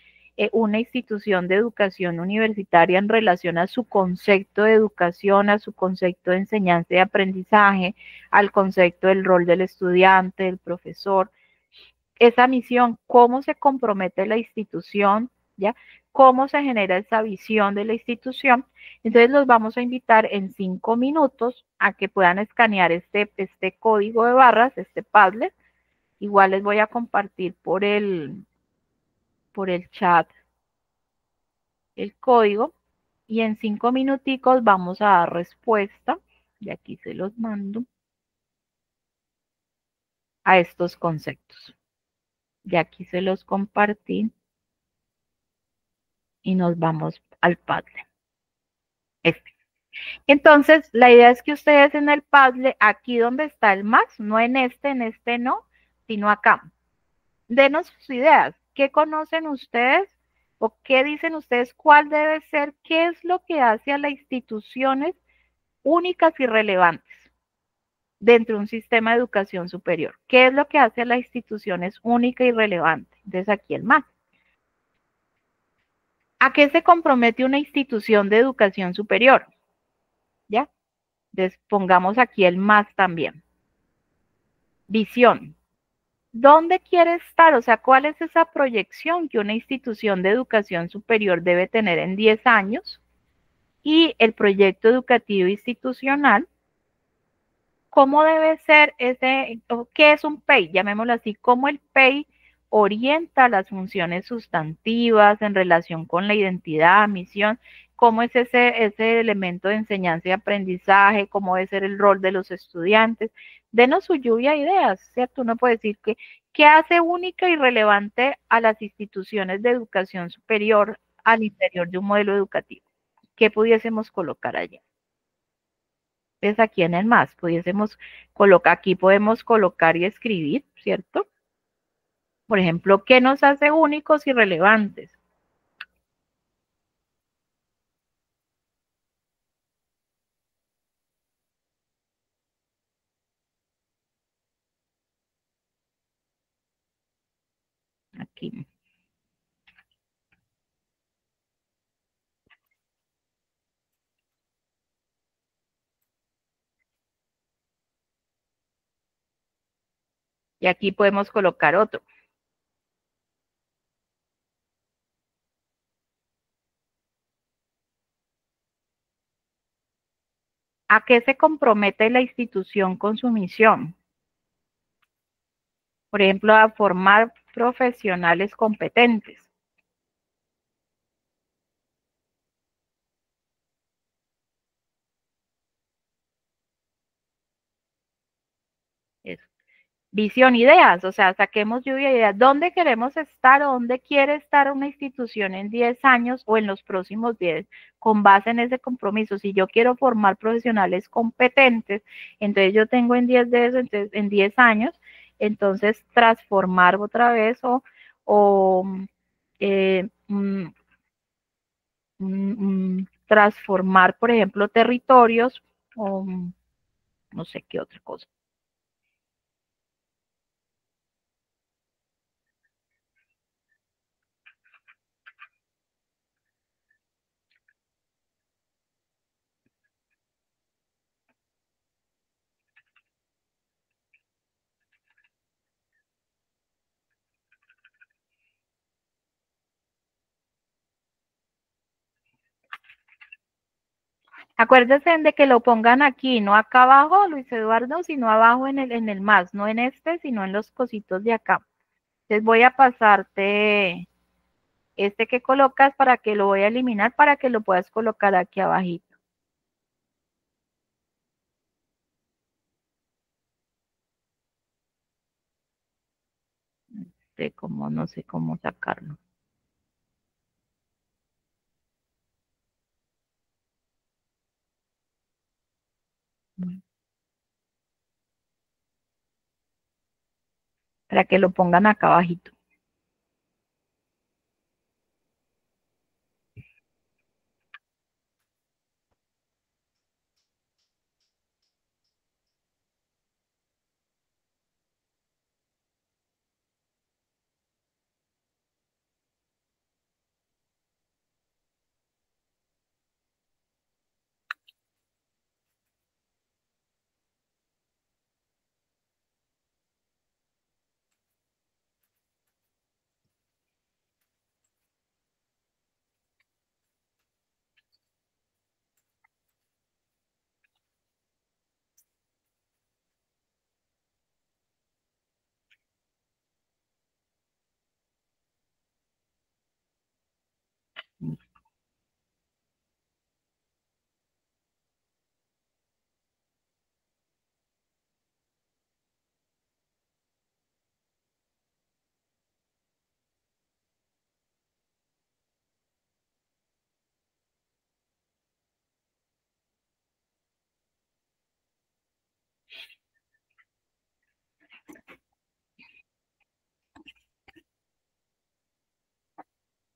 una institución de educación universitaria en relación a su concepto de educación, a su concepto de enseñanza y aprendizaje, al concepto del rol del estudiante, del profesor? Esa misión, cómo se compromete la institución, ¿ya? Cómo se genera esa visión de la institución. Entonces los vamos a invitar en 5 minutos a que puedan escanear este código de barras, este Padlet. Igual les voy a compartir por el chat el código y en 5 minuticos vamos a dar respuesta, y aquí se los mando, a estos conceptos. Y aquí se los compartí y nos vamos al Padlet. Este. Entonces, la idea es que ustedes en el Padlet, aquí donde está el más, no en este no, sino acá. Denos sus ideas. ¿Qué conocen ustedes o qué dicen ustedes? ¿Cuál debe ser? ¿Qué es lo que hace a las instituciones únicas y relevantes dentro de un sistema de educación superior? ¿Qué es lo que hace a las instituciones únicas y relevantes? Entonces, aquí el más. ¿A qué se compromete una institución de educación superior? ¿Ya? Entonces, pongamos aquí el más también. Visión. ¿Dónde quiere estar? O sea, ¿cuál es esa proyección que una institución de educación superior debe tener en 10 años? Y el proyecto educativo institucional, ¿cómo debe ser ese, qué es un PEI? Llamémoslo así, ¿cómo el PEI orienta las funciones sustantivas en relación con la identidad, misión? ¿Cómo es ese elemento de enseñanza y aprendizaje? ¿Cómo debe ser el rol de los estudiantes? Denos su lluvia de ideas, ¿cierto? Uno puede decir que, ¿qué hace única y relevante a las instituciones de educación superior al interior de un modelo educativo? ¿Qué pudiésemos colocar allí? Es aquí en el más, pudiésemos colocar, aquí podemos colocar y escribir, ¿cierto? Por ejemplo, ¿qué nos hace únicos y relevantes? Aquí. Y aquí podemos colocar otro. ¿A qué se compromete la institución con su misión? Por ejemplo, a formar profesionales competentes. Eso. Visión, ideas, o sea, saquemos lluvia de ideas. ¿Dónde queremos estar o dónde quiere estar una institución en 10 años o en los próximos 10 con base en ese compromiso? Si yo quiero formar profesionales competentes, entonces yo tengo en 10 de eso, entonces en 10 años, entonces transformar otra vez o eh, transformar, por ejemplo, territorios o no sé qué otra cosa. Acuérdense de que lo pongan aquí, no acá abajo, Luis Eduardo, sino abajo en el más, no en este, sino en los cositos de acá. Entonces voy a pasarte este que colocas para que lo voy a eliminar para que lo puedas colocar aquí abajito. De cómo, no sé cómo sacarlo. Para que lo pongan acá abajito.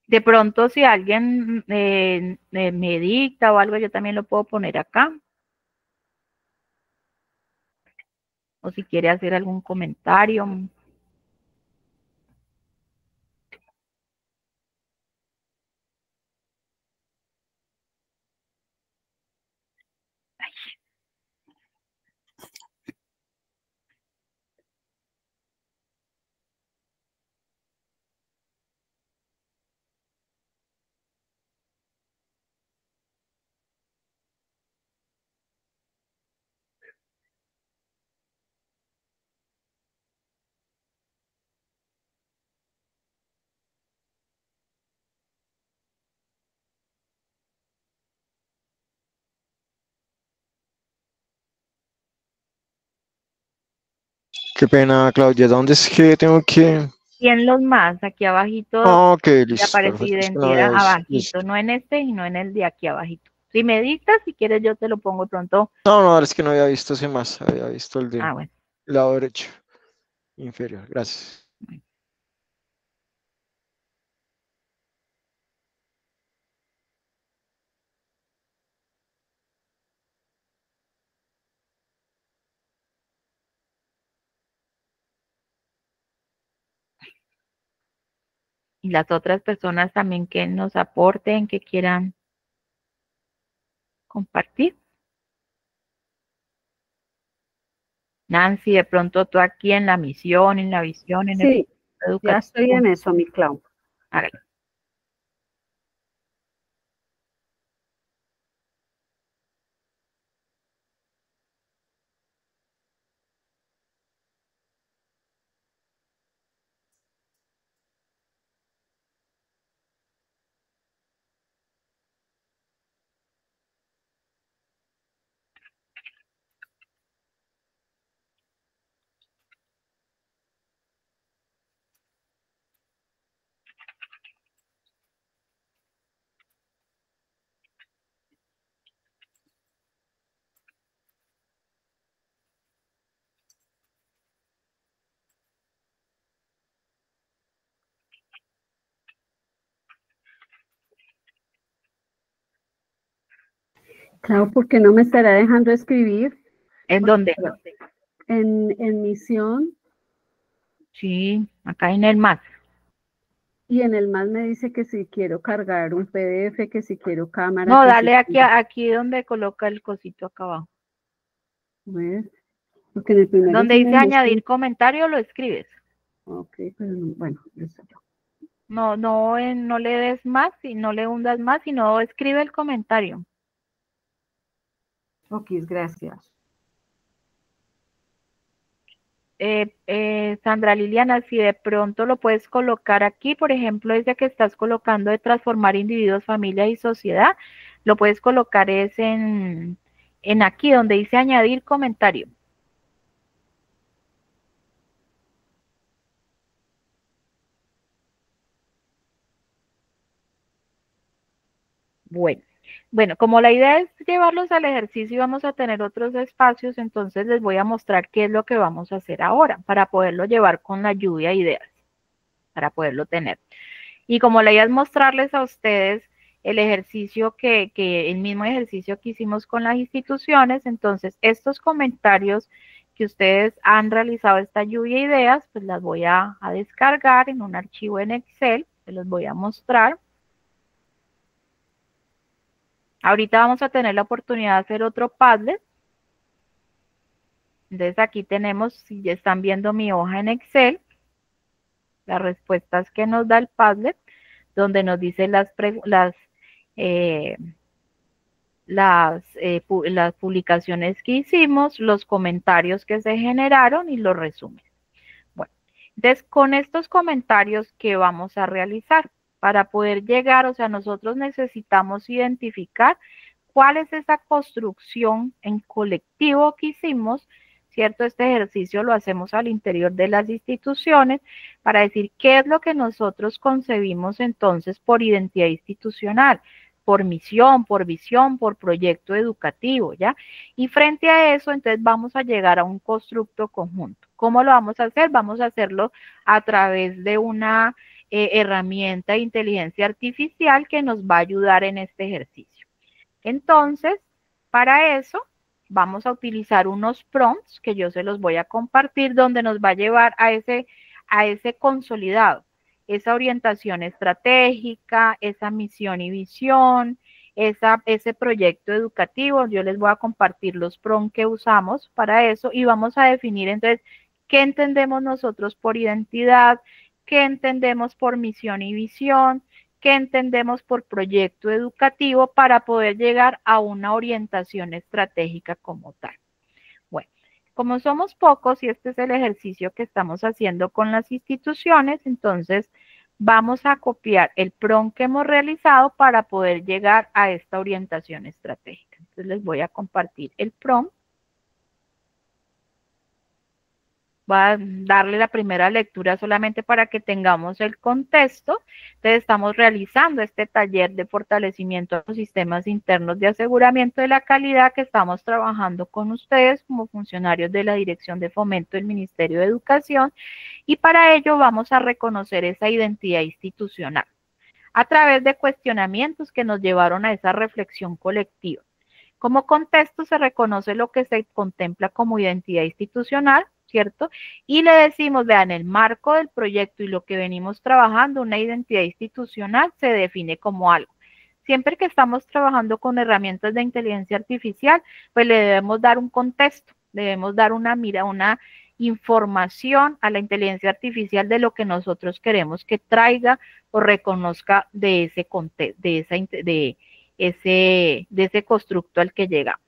De pronto, si alguien me dicta o algo, yo también lo puedo poner acá. O si quiere hacer algún comentario. Qué pena, Claudia, ¿dónde es que tengo que...? Y en los más, aquí abajito, Ah, ok, le listo, aparece perfecto. Es que no había identidad visto. abajito, Listo. no en este y no en el de aquí abajito. Si me dictas, si quieres yo te lo pongo pronto. No, no, es que no había visto ese más, había visto el de Bueno. lado derecho inferior. Gracias. Y las otras personas también que nos aporten, que quieran compartir. Nancy, de pronto tú aquí en la misión, en la visión, en el Sí, ya estoy educativo. en eso, mi Clau. Hágale. Clau, ¿por qué no me estará dejando escribir? ¿En dónde? En misión, Sí, acá en el más. y en el más me dice que si quiero cargar un PDF, que si quiero cámara, No, que si dale aquí, quiero... aquí donde coloca el cosito acá abajo. Ver, porque en el primero Donde sí me dice muestra. añadir comentario, lo escribes. Ok, pero no, bueno, eso yo. No, no, no le des más y no le hundas más, sino escribe el comentario. Ok, gracias. Sandra Liliana, si de pronto lo puedes colocar aquí, por ejemplo, ese que estás colocando de transformar individuos, familia y sociedad, lo puedes colocar es en aquí donde dice añadir comentario. Bueno, como la idea es llevarlos al ejercicio y vamos a tener otros espacios, entonces les voy a mostrar qué es lo que vamos a hacer ahora para poderlo llevar con la lluvia de ideas, para poderlo tener. Y como la idea es mostrarles a ustedes el ejercicio el mismo ejercicio que hicimos con las instituciones, entonces estos comentarios que ustedes han realizado esta lluvia de ideas, pues las voy a descargar en un archivo en Excel, se los voy a mostrar. Ahorita vamos a tener la oportunidad de hacer otro Padlet. Entonces aquí tenemos, si ya están viendo mi hoja en Excel, las respuestas que nos da el Padlet, donde nos dice las publicaciones que hicimos, los comentarios que se generaron y los resúmenes. Bueno, entonces con estos comentarios, ¿qué vamos a realizar? Para poder llegar, o sea, nosotros necesitamos identificar cuál es esa construcción en colectivo que hicimos, ¿cierto? Este ejercicio lo hacemos al interior de las instituciones para decir qué es lo que nosotros concebimos entonces por identidad institucional, por misión, por visión, por proyecto educativo, ¿ya? Y frente a eso, entonces vamos a llegar a un constructo conjunto. ¿Cómo lo vamos a hacer? Vamos a hacerlo a través de una herramienta de inteligencia artificial que nos va a ayudar en este ejercicio. Entonces, para eso vamos a utilizar unos prompts que yo se los voy a compartir, donde nos va a llevar a ese consolidado, esa orientación estratégica, esa misión y visión, ese proyecto educativo. Yo les voy a compartir los prompts que usamos para eso y vamos a definir entonces qué entendemos nosotros por identidad, qué entendemos por misión y visión, qué entendemos por proyecto educativo para poder llegar a una orientación estratégica como tal. Bueno, como somos pocos y este es el ejercicio que estamos haciendo con las instituciones, entonces vamos a copiar el prompt que hemos realizado para poder llegar a esta orientación estratégica. Entonces les voy a compartir el prompt. Voy a darle la primera lectura solamente para que tengamos el contexto. Entonces estamos realizando este taller de fortalecimiento de los sistemas internos de aseguramiento de la calidad que estamos trabajando con ustedes como funcionarios de la Dirección de Fomento del Ministerio de Educación, y para ello vamos a reconocer esa identidad institucional a través de cuestionamientos que nos llevaron a esa reflexión colectiva. Como contexto se reconoce lo que se contempla como identidad institucional, ¿cierto? Y le decimos, vean, el marco del proyecto y lo que venimos trabajando, una identidad institucional se define como algo. Siempre que estamos trabajando con herramientas de inteligencia artificial, pues le debemos dar un contexto, debemos dar una información a la inteligencia artificial de lo que nosotros queremos que traiga o reconozca de ese contexto, de ese constructo al que llegamos.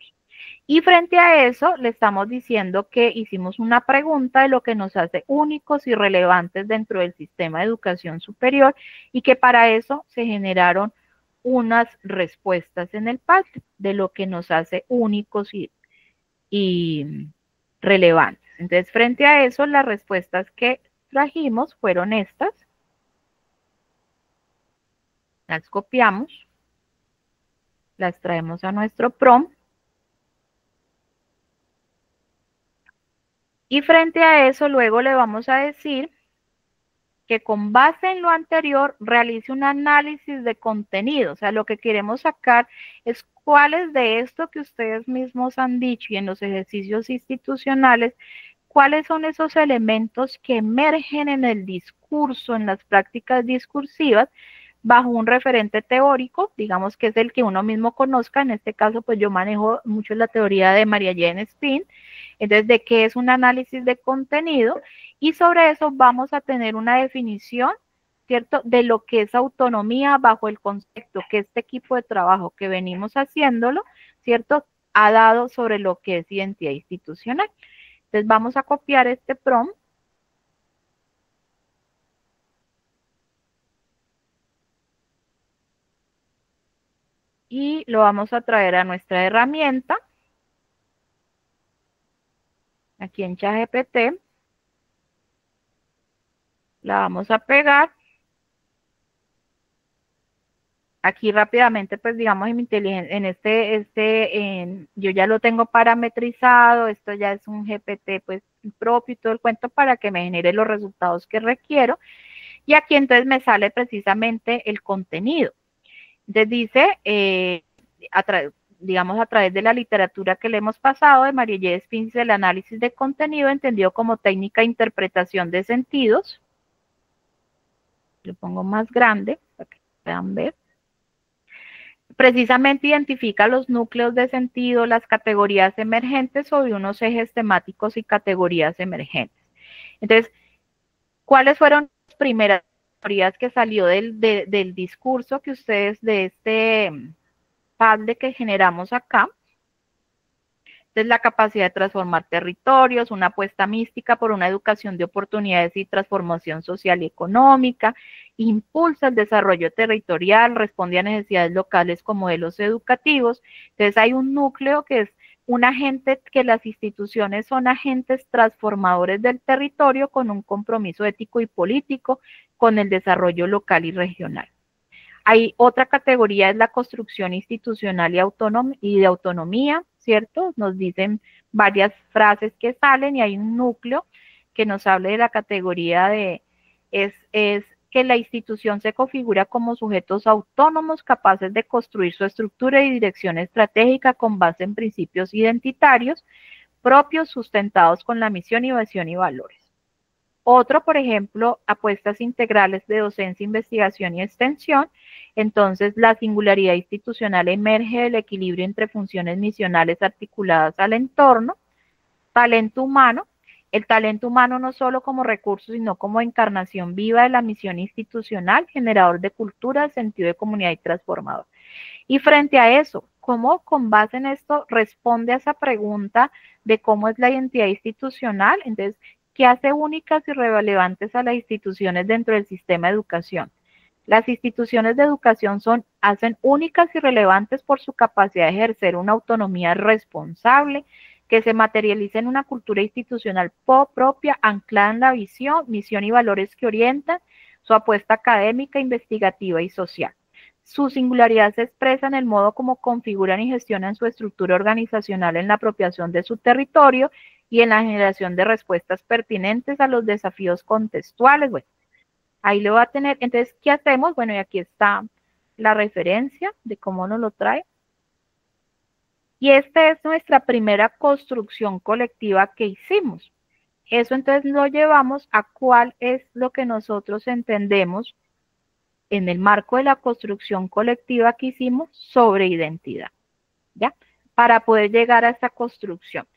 Y frente a eso, le estamos diciendo que hicimos una pregunta de lo que nos hace únicos y relevantes dentro del sistema de educación superior y que para eso se generaron unas respuestas en el PAT de lo que nos hace únicos y relevantes. Entonces, frente a eso, las respuestas que trajimos fueron estas. Las copiamos, las traemos a nuestro prompt. Y frente a eso, luego le vamos a decir que con base en lo anterior realice un análisis de contenido. O sea, lo que queremos sacar es cuáles de esto que ustedes mismos han dicho y en los ejercicios institucionales, cuáles son esos elementos que emergen en el discurso, en las prácticas discursivas, bajo un referente teórico, digamos que es el que uno mismo conozca. En este caso, pues yo manejo mucho la teoría de María Jane Spin, entonces de qué es un análisis de contenido, y sobre eso vamos a tener una definición, ¿cierto?, de lo que es autonomía bajo el concepto que este equipo de trabajo que venimos haciéndolo, ¿cierto?, ha dado sobre lo que es identidad institucional. Entonces vamos a copiar este prompt. Y lo vamos a traer a nuestra herramienta. Aquí en ChatGPT. La vamos a pegar. Aquí rápidamente, pues digamos en mi inteligencia, yo ya lo tengo parametrizado, esto ya es un GPT pues propio y todo el cuento para que me genere los resultados que requiero. Y aquí entonces me sale precisamente el contenido. Entonces dice, digamos a través de la literatura que le hemos pasado de María J. Spinks, el análisis de contenido entendido como técnica de interpretación de sentidos. Lo pongo más grande para que puedan ver. Precisamente identifica los núcleos de sentido, las categorías emergentes sobre unos ejes temáticos y categorías emergentes. Entonces, ¿cuáles fueron las primeras categorías que salió del discurso que ustedes, de este Padlet que generamos acá? Entonces, la capacidad de transformar territorios, una apuesta mística por una educación de oportunidades y transformación social y económica, impulsa el desarrollo territorial, responde a necesidades locales con modelos educativos. Entonces, hay un núcleo que es un agente, que las instituciones son agentes transformadores del territorio con un compromiso ético y político con el desarrollo local y regional. Hay otra categoría, es la construcción institucional y de autonomía, ¿cierto? Nos dicen varias frases que salen y hay un núcleo que nos habla de la categoría de, es que la institución se configura como sujetos autónomos capaces de construir su estructura y dirección estratégica con base en principios identitarios propios sustentados con la misión, visión y valores. Otro, por ejemplo, apuestas integrales de docencia, investigación y extensión. Entonces, la singularidad institucional emerge del equilibrio entre funciones misionales articuladas al entorno, talento humano, el talento humano no solo como recurso, sino como encarnación viva de la misión institucional, generador de cultura, sentido de comunidad y transformador. Y frente a eso, ¿cómo con base en esto responde a esa pregunta de cómo es la identidad institucional? Entonces, ¿qué hace únicas y relevantes a las instituciones dentro del sistema de educación? Las instituciones de educación hacen únicas y relevantes por su capacidad de ejercer una autonomía responsable, que se materializa en una cultura institucional propia, anclada en la visión, misión y valores que orientan su apuesta académica, investigativa y social. Su singularidad se expresa en el modo como configuran y gestionan su estructura organizacional en la apropiación de su territorio y en la generación de respuestas pertinentes a los desafíos contextuales. Bueno, ahí lo va a tener. Entonces, ¿qué hacemos? Bueno, y aquí está la referencia de cómo nos lo trae. Y esta es nuestra primera construcción colectiva que hicimos. Eso entonces lo llevamos a cuál es lo que nosotros entendemos en el marco de la construcción colectiva que hicimos sobre identidad, ¿ya? Para poder llegar a esta construcción.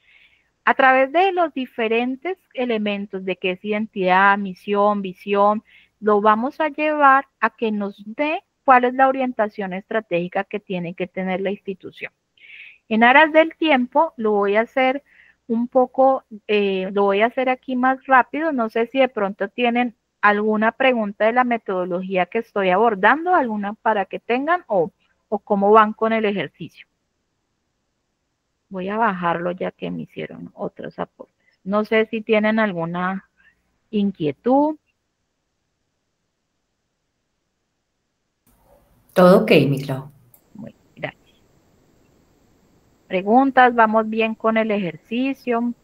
A través de los diferentes elementos de qué es identidad, misión, visión, lo vamos a llevar a que nos dé cuál es la orientación estratégica que tiene que tener la institución. En aras del tiempo, lo voy a hacer un poco, lo voy a hacer aquí más rápido. No sé si de pronto tienen alguna pregunta de la metodología que estoy abordando, alguna para que tengan o cómo van con el ejercicio. Voy a bajarlo ya que me hicieron otros aportes. No sé si tienen alguna inquietud. Todo ok, mi Clau. Bueno, gracias. Preguntas, vamos bien con el ejercicio.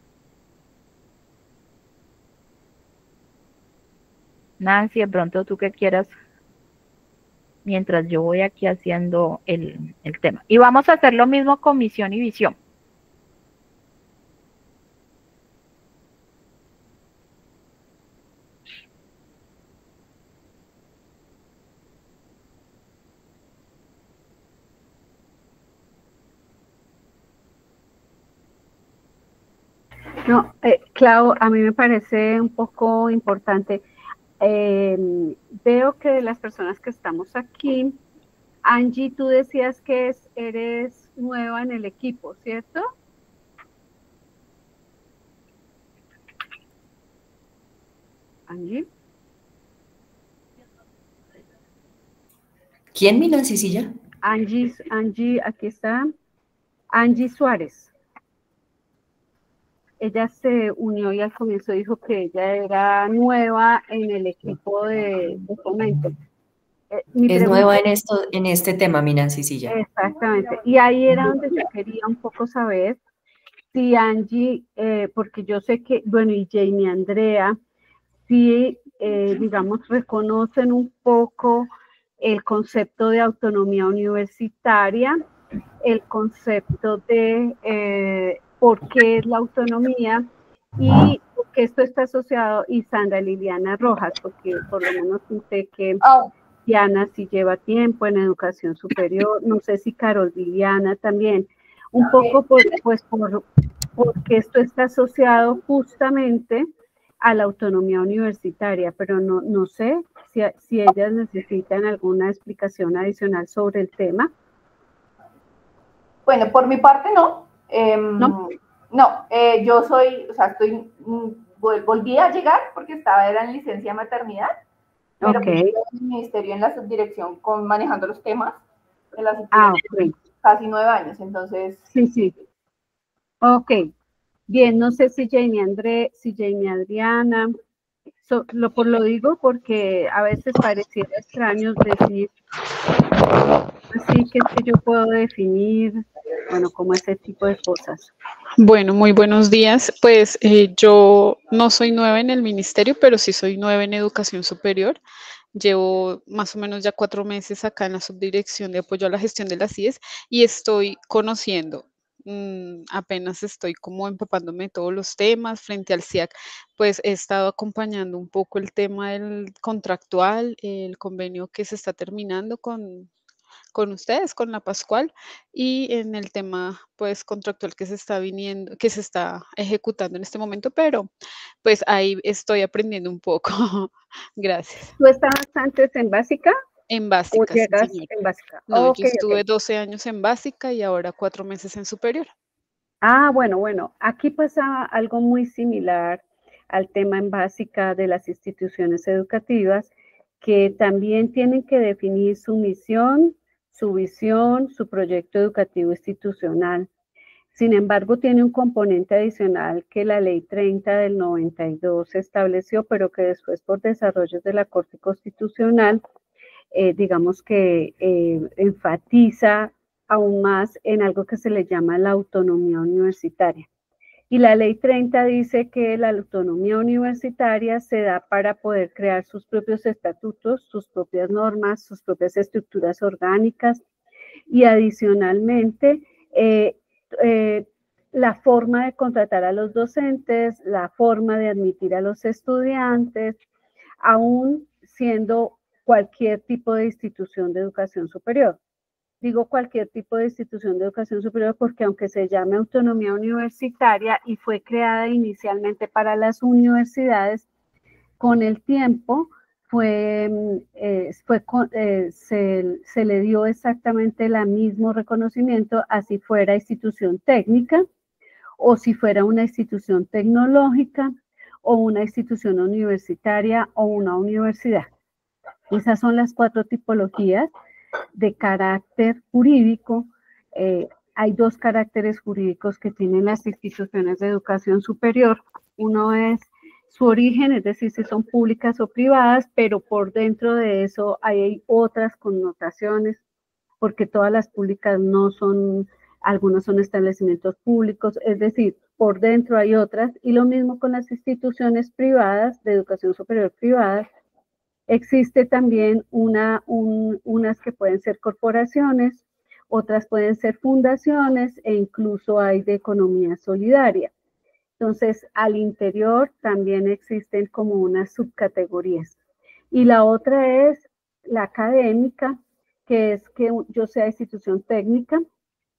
Nancy, de pronto tú que quieras, mientras yo voy aquí haciendo el tema. Y vamos a hacer lo mismo con misión y visión. No, Clau, a mí me parece un poco importante. Veo que las personas que estamos aquí, Angie, tú decías que eres nueva en el equipo, ¿cierto? Angie. ¿Quién, mi Nancy Silla? Angie, aquí está. Angie Suárez. Ella se unió y al comienzo dijo que ella era nueva en el equipo de fomento. Es nueva en este tema, mi Nancy Silla. Exactamente. Y ahí era donde yo quería un poco saber si Angie, porque yo sé que, bueno, y Jane y Andrea, si, digamos, reconocen un poco el concepto de autonomía universitaria, el concepto de por qué es la autonomía y porque esto está asociado, y Sandra Liliana Rojas, porque por lo menos sé que Diana sí lleva tiempo en educación superior, no sé si Carol Liliana también, un poco porque esto está asociado justamente a la autonomía universitaria, pero no sé si ellas necesitan alguna explicación adicional sobre el tema. Bueno, por mi parte no. Yo soy, o sea, volví a llegar porque era en licencia de maternidad, pero okay. Estoy en el ministerio en la subdirección manejando los temas de la subdirección casi 9 años, entonces... Sí. Ok, bien, no sé si Jane Adriana, lo digo porque a veces pareciera extraño decir, así que yo puedo definir, bueno, como ese tipo de cosas. Bueno, muy buenos días. Pues yo no soy nueva en el ministerio, pero sí soy nueva en educación superior. Llevo más o menos ya 4 meses acá en la Subdirección de Apoyo a la Gestión de las IES y estoy conociendo, apenas estoy como empapándome de todos los temas frente al SIAC, pues he estado acompañando un poco el tema del contractual, el convenio que se está terminando con ustedes, con la Pascual, y en el tema, pues, contractual que se está viniendo, que se está ejecutando en este momento, pero, pues, ahí estoy aprendiendo un poco. Gracias. ¿Tú estabas antes en básica? En ¿O básica, sí, llegas señora. en básica? No, yo Ok, estuve ok. 12 años en básica y ahora 4 meses en superior. Ah, bueno, aquí pasa algo muy similar al tema en básica de las instituciones educativas, que también tienen que definir su misión, su visión, su proyecto educativo institucional. Sin embargo, tiene un componente adicional que la Ley 30 del 92 estableció, pero que después por desarrollos de la Corte Constitucional, digamos que enfatiza aún más en algo que se le llama la autonomía universitaria. Y la Ley 30 dice que la autonomía universitaria se da para poder crear sus propios estatutos, sus propias normas, sus propias estructuras orgánicas y adicionalmente la forma de contratar a los docentes, la forma de admitir a los estudiantes, aún siendo cualquier tipo de institución de educación superior. Digo cualquier tipo de institución de educación superior porque aunque se llame autonomía universitaria y fue creada inicialmente para las universidades, con el tiempo se le dio exactamente el mismo reconocimiento así fuera institución técnica o si fuera una institución tecnológica o una institución universitaria o una universidad. Esas son las 4 tipologías de carácter jurídico. Hay 2 caracteres jurídicos que tienen las instituciones de educación superior. Uno es su origen, es decir, si son públicas o privadas, pero por dentro de eso hay otras connotaciones, porque todas las públicas no son, algunos son establecimientos públicos, es decir, por dentro hay otras, y lo mismo con las instituciones privadas, de educación superior privadas. Existe también unas que pueden ser corporaciones, otras pueden ser fundaciones e incluso hay de economía solidaria. Entonces, al interior también existen como unas subcategorías. Y la otra es la académica, que es que yo sea institución técnica.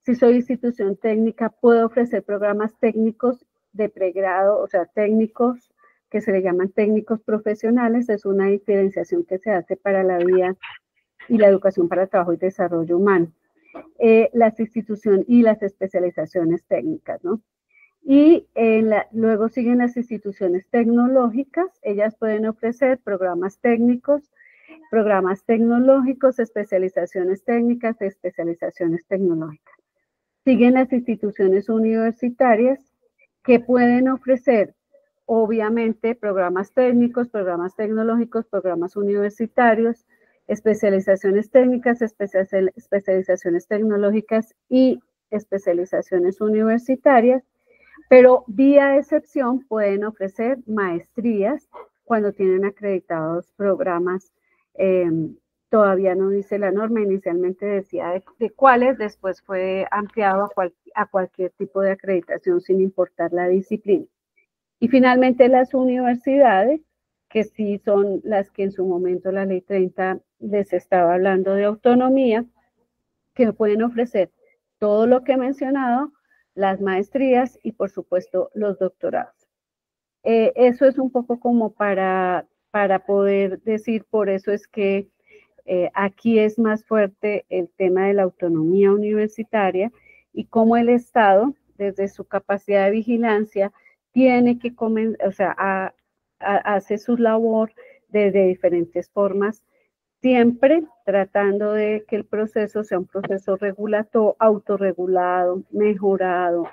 Si soy institución técnica, puedo ofrecer programas técnicos de pregrado, o sea, técnicos que se le llaman técnicos profesionales. Es una diferenciación que se hace para la vida y la educación para el trabajo y desarrollo humano. Las instituciones y las especializaciones técnicas, ¿no? Y luego siguen las instituciones tecnológicas. Ellas pueden ofrecer programas técnicos, programas tecnológicos, especializaciones técnicas, especializaciones tecnológicas. Siguen las instituciones universitarias que pueden ofrecer, obviamente, programas técnicos, programas tecnológicos, programas universitarios, especializaciones técnicas, especializaciones tecnológicas y especializaciones universitarias. Pero vía excepción pueden ofrecer maestrías cuando tienen acreditados programas. Todavía no dice la norma, inicialmente decía de cuáles, después fue ampliado a cualquier tipo de acreditación sin importar la disciplina. Y finalmente las universidades, que sí son las que en su momento la Ley 30 les estaba hablando de autonomía, que pueden ofrecer todo lo que he mencionado, las maestrías y por supuesto los doctorados. Eso es un poco como para poder decir, por eso es que aquí es más fuerte el tema de la autonomía universitaria y cómo el Estado, desde su capacidad de vigilancia, tiene que hace su labor de diferentes formas, siempre tratando de que el proceso sea un proceso autorregulado, mejorado,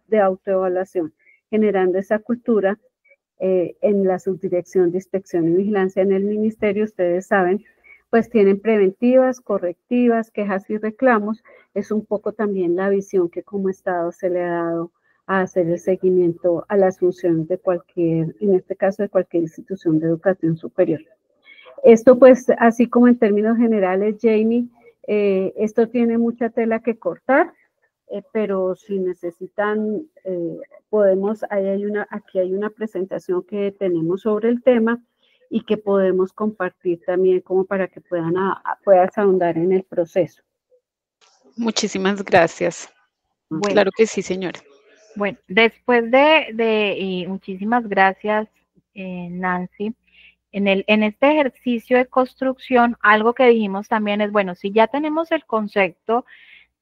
de autoevaluación, generando esa cultura en la Subdirección de Inspección y Vigilancia en el Ministerio. Ustedes saben, pues tienen preventivas, correctivas, quejas y reclamos. Es un poco también la visión que como Estado se le ha dado a hacer el seguimiento a las funciones de cualquier, en este caso de cualquier institución de educación superior. Esto pues, así como en términos generales, Jamie, esto tiene mucha tela que cortar, pero si necesitan, aquí hay una presentación que tenemos sobre el tema y que podemos compartir también como para que puedas ahondar en el proceso. Muchísimas gracias. Bueno, claro que sí, señora. Bueno, después y muchísimas gracias, Nancy. En este ejercicio de construcción, algo que dijimos también es, bueno, si ya tenemos el concepto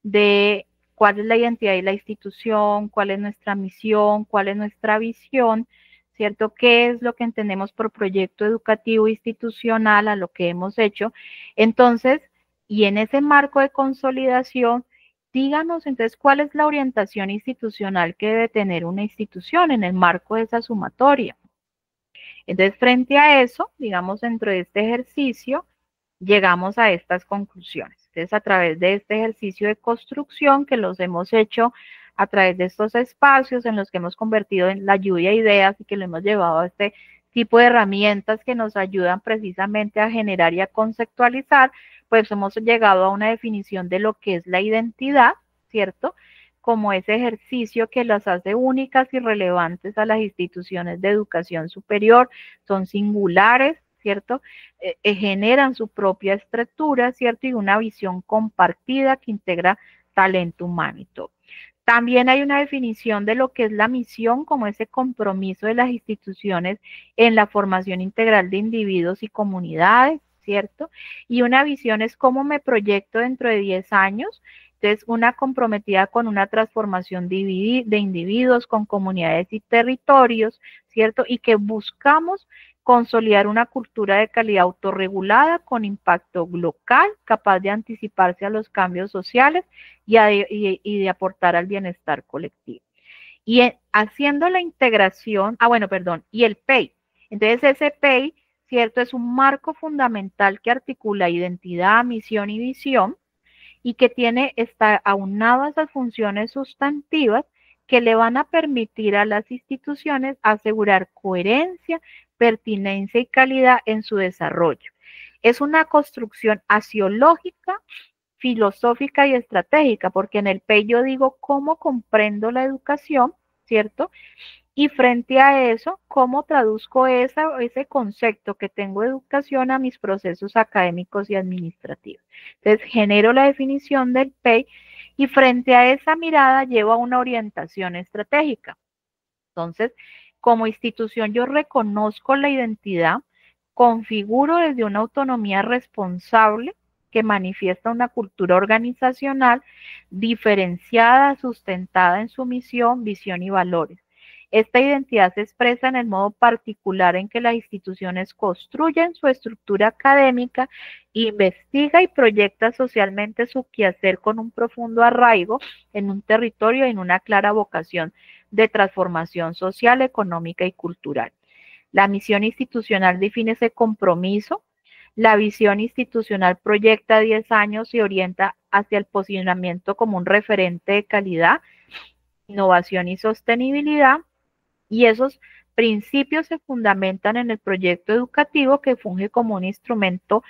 de cuál es la identidad y la institución, cuál es nuestra misión, cuál es nuestra visión, ¿cierto? ¿Qué es lo que entendemos por proyecto educativo institucional a lo que hemos hecho? Entonces, y en ese marco de consolidación, díganos entonces cuál es la orientación institucional que debe tener una institución en el marco de esa sumatoria. Entonces, frente a eso, digamos, dentro de este ejercicio, llegamos a estas conclusiones. Entonces, a través de este ejercicio de construcción que los hemos hecho a través de estos espacios en los que hemos convertido en la lluvia de ideas y que lo hemos llevado a este tipo de herramientas que nos ayudan precisamente a generar y a conceptualizar, pues hemos llegado a una definición de lo que es la identidad, ¿cierto? Como ese ejercicio que las hace únicas y relevantes a las instituciones de educación superior, son singulares, ¿cierto? Generan su propia estructura, ¿cierto? Y una visión compartida que integra talento humano y todo. También hay una definición de lo que es la misión como ese compromiso de las instituciones en la formación integral de individuos y comunidades, ¿cierto? Y una visión es cómo me proyecto dentro de 10 años. Entonces, una comprometida con una transformación de individuos, con comunidades y territorios, ¿cierto? Y que buscamos consolidar una cultura de calidad autorregulada con impacto local, capaz de anticiparse a los cambios sociales y de aportar al bienestar colectivo. Y haciendo la integración, y el PEI. Entonces, ese PEI, ¿cierto? Es un marco fundamental que articula identidad, misión y visión, y que está aunado a esas funciones sustantivas que le van a permitir a las instituciones asegurar coherencia, pertinencia y calidad en su desarrollo. Es una construcción axiológica, filosófica y estratégica, porque en el PEI yo digo cómo comprendo la educación, ¿cierto? Y frente a eso, ¿cómo traduzco ese concepto que tengo de educación a mis procesos académicos y administrativos? Entonces, genero la definición del PEI y frente a esa mirada llevo a una orientación estratégica. Entonces, como institución yo reconozco la identidad, configuro desde una autonomía responsable que manifiesta una cultura organizacional diferenciada, sustentada en su misión, visión y valores. Esta identidad se expresa en el modo particular en que las instituciones construyen su estructura académica, investiga y proyecta socialmente su quehacer con un profundo arraigo en un territorio y en una clara vocación de transformación social, económica y cultural. La misión institucional define ese compromiso. La visión institucional proyecta 10 años y orienta hacia el posicionamiento como un referente de calidad, innovación y sostenibilidad. Y esos principios se fundamentan en el proyecto educativo que funge como un instrumento,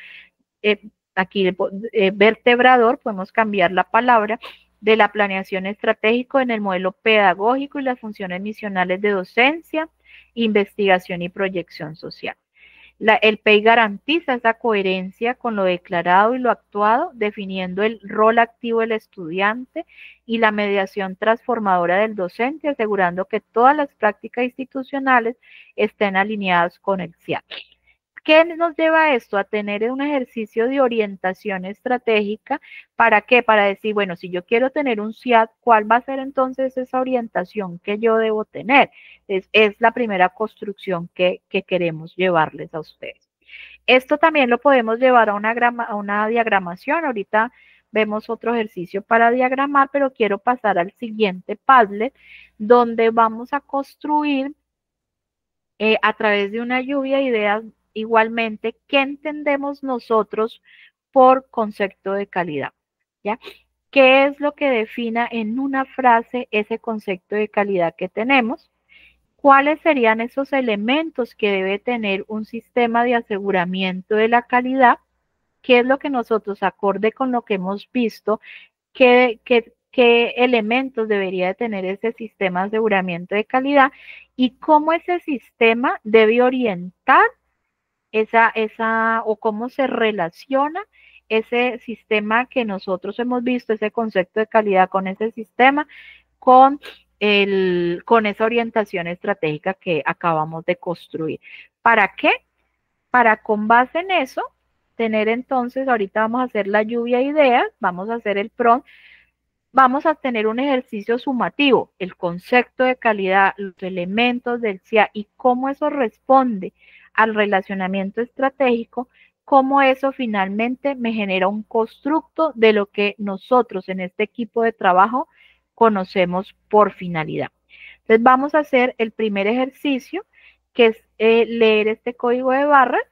vertebrador, podemos cambiar la palabra, de la planeación estratégica en el modelo pedagógico y las funciones misionales de docencia, investigación y proyección social. El PEI garantiza esa coherencia con lo declarado y lo actuado, definiendo el rol activo del estudiante y la mediación transformadora del docente, asegurando que todas las prácticas institucionales estén alineadas con el CIAT. ¿Qué nos lleva a esto? A tener un ejercicio de orientación estratégica. ¿Para qué? Para decir, bueno, si yo quiero tener un CIAT, ¿cuál va a ser entonces esa orientación que yo debo tener? Es la primera construcción que queremos llevarles a ustedes. Esto también lo podemos llevar a una diagramación. Ahorita vemos otro ejercicio para diagramar, pero quiero pasar al siguiente Padlet, donde vamos a construir a través de una lluvia de ideas igualmente qué entendemos nosotros por concepto de calidad, ¿ya? ¿Qué es lo que defina en una frase ese concepto de calidad que tenemos? ¿cuáles serían esos elementos que debe tener un sistema de aseguramiento de la calidad? ¿Qué es lo que nosotros, acorde con lo que hemos visto, qué elementos debería de tener ese sistema de aseguramiento de calidad y cómo ese sistema debe orientar o cómo se relaciona ese sistema que nosotros hemos visto, ese concepto de calidad con ese sistema, con esa orientación estratégica que acabamos de construir. ¿Para qué? Para con base en eso, tener entonces, ahorita vamos a hacer la lluvia de ideas, vamos a hacer el prompt, vamos a tener un ejercicio sumativo, el concepto de calidad, los elementos del CIA y cómo eso responde al relacionamiento estratégico, cómo eso finalmente me genera un constructo de lo que nosotros en este equipo de trabajo conocemos por finalidad. Entonces vamos a hacer el primer ejercicio, que es leer este código de barras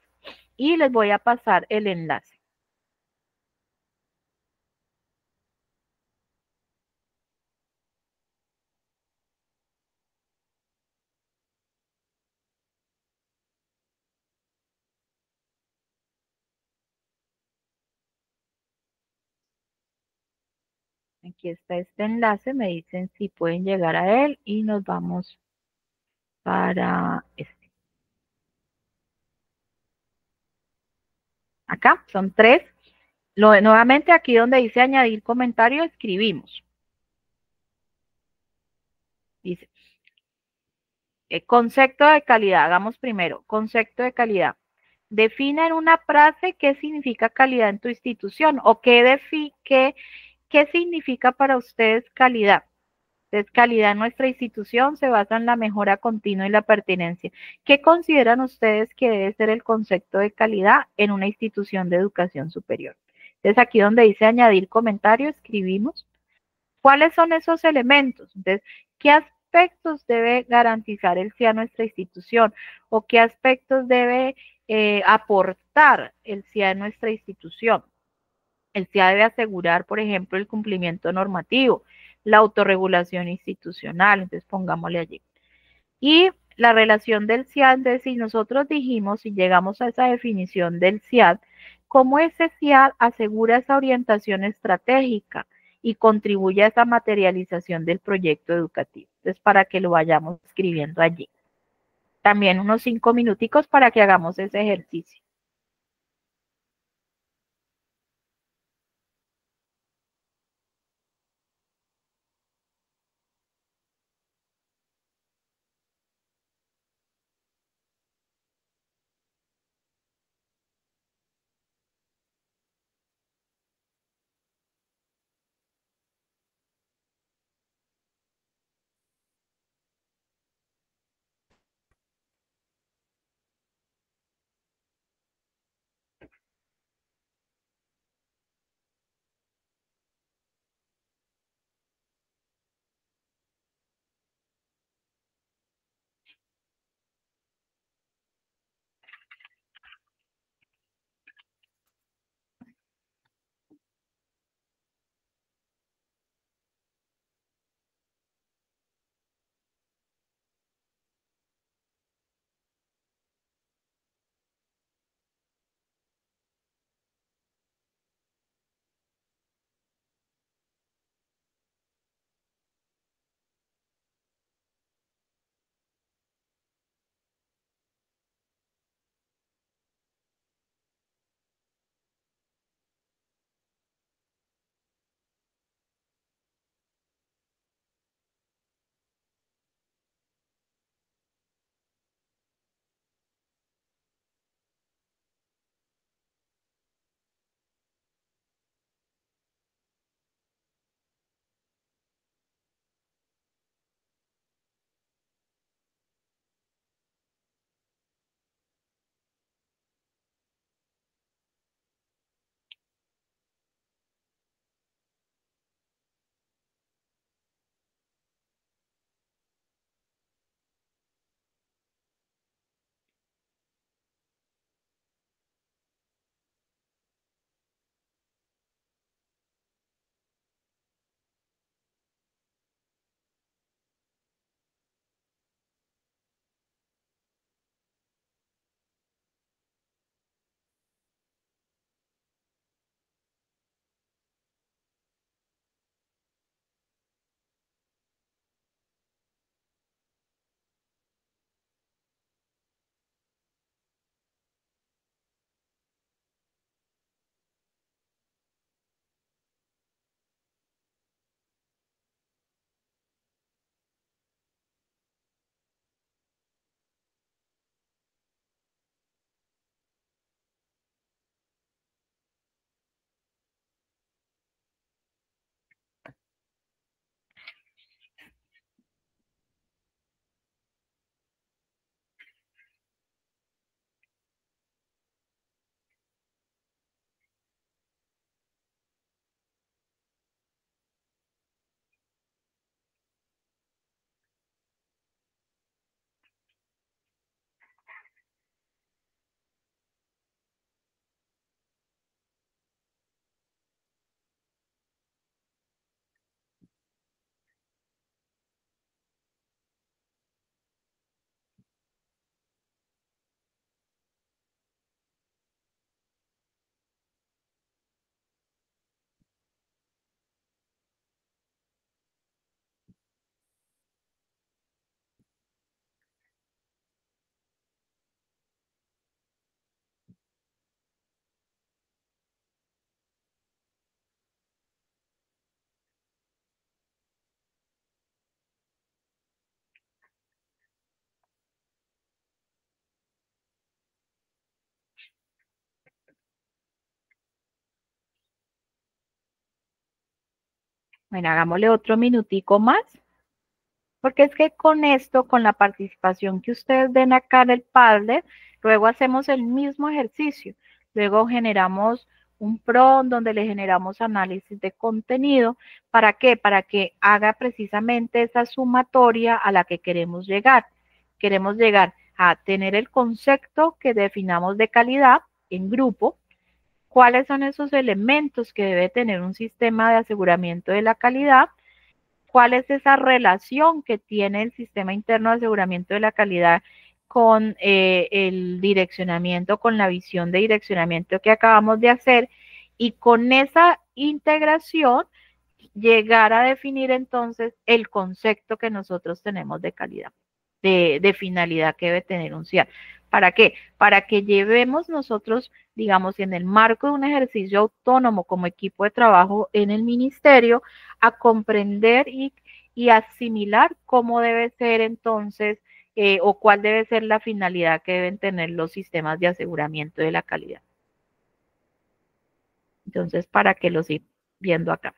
y les voy a pasar el enlace. Aquí está este enlace, me dicen si pueden llegar a él y nos vamos para este. Acá son 3. Nuevamente aquí donde dice añadir comentario, escribimos. Dice, concepto de calidad, hagamos primero, concepto de calidad. Defina en una frase qué significa calidad en tu institución o qué significa para ustedes calidad. Entonces, calidad en nuestra institución se basa en la mejora continua y la pertinencia. ¿Qué consideran ustedes que debe ser el concepto de calidad en una institución de educación superior? Entonces, aquí donde dice añadir comentario, escribimos. ¿Cuáles son esos elementos? Entonces, ¿qué aspectos debe garantizar el CIA a nuestra institución? ¿O qué aspectos debe aportar el CIA a nuestra institución? El CIA debe asegurar, por ejemplo, el cumplimiento normativo, la autorregulación institucional, entonces pongámosle allí. Y la relación del CIAD, entonces si nosotros dijimos y llegamos a esa definición del CIAD, ¿cómo ese CIAD asegura esa orientación estratégica y contribuye a esa materialización del proyecto educativo? Entonces, para que lo vayamos escribiendo allí. También unos 5 minuticos para que hagamos ese ejercicio. Bueno, hagámosle otro minutico más, porque es que con esto, con la participación que ustedes ven acá en el Padlet, luego hacemos el mismo ejercicio. Luego generamos un prompt donde le generamos análisis de contenido. ¿Para qué? Para que haga precisamente esa sumatoria a la que queremos llegar. Queremos llegar a tener el concepto que definamos de calidad en grupo. ¿Cuáles son esos elementos que debe tener un sistema de aseguramiento de la calidad? ¿Cuál es esa relación que tiene el sistema interno de aseguramiento de la calidad con el direccionamiento, con la visión de direccionamiento que acabamos de hacer? Y con esa integración, llegar a definir entonces el concepto que nosotros tenemos de calidad, de finalidad que debe tener un CIAR. ¿Para qué? Para que llevemos nosotros, digamos, en el marco de un ejercicio autónomo como equipo de trabajo en el ministerio, a comprender y asimilar cómo debe ser entonces o cuál debe ser la finalidad que deben tener los sistemas de aseguramiento de la calidad. Entonces, para que los sigan viendo acá.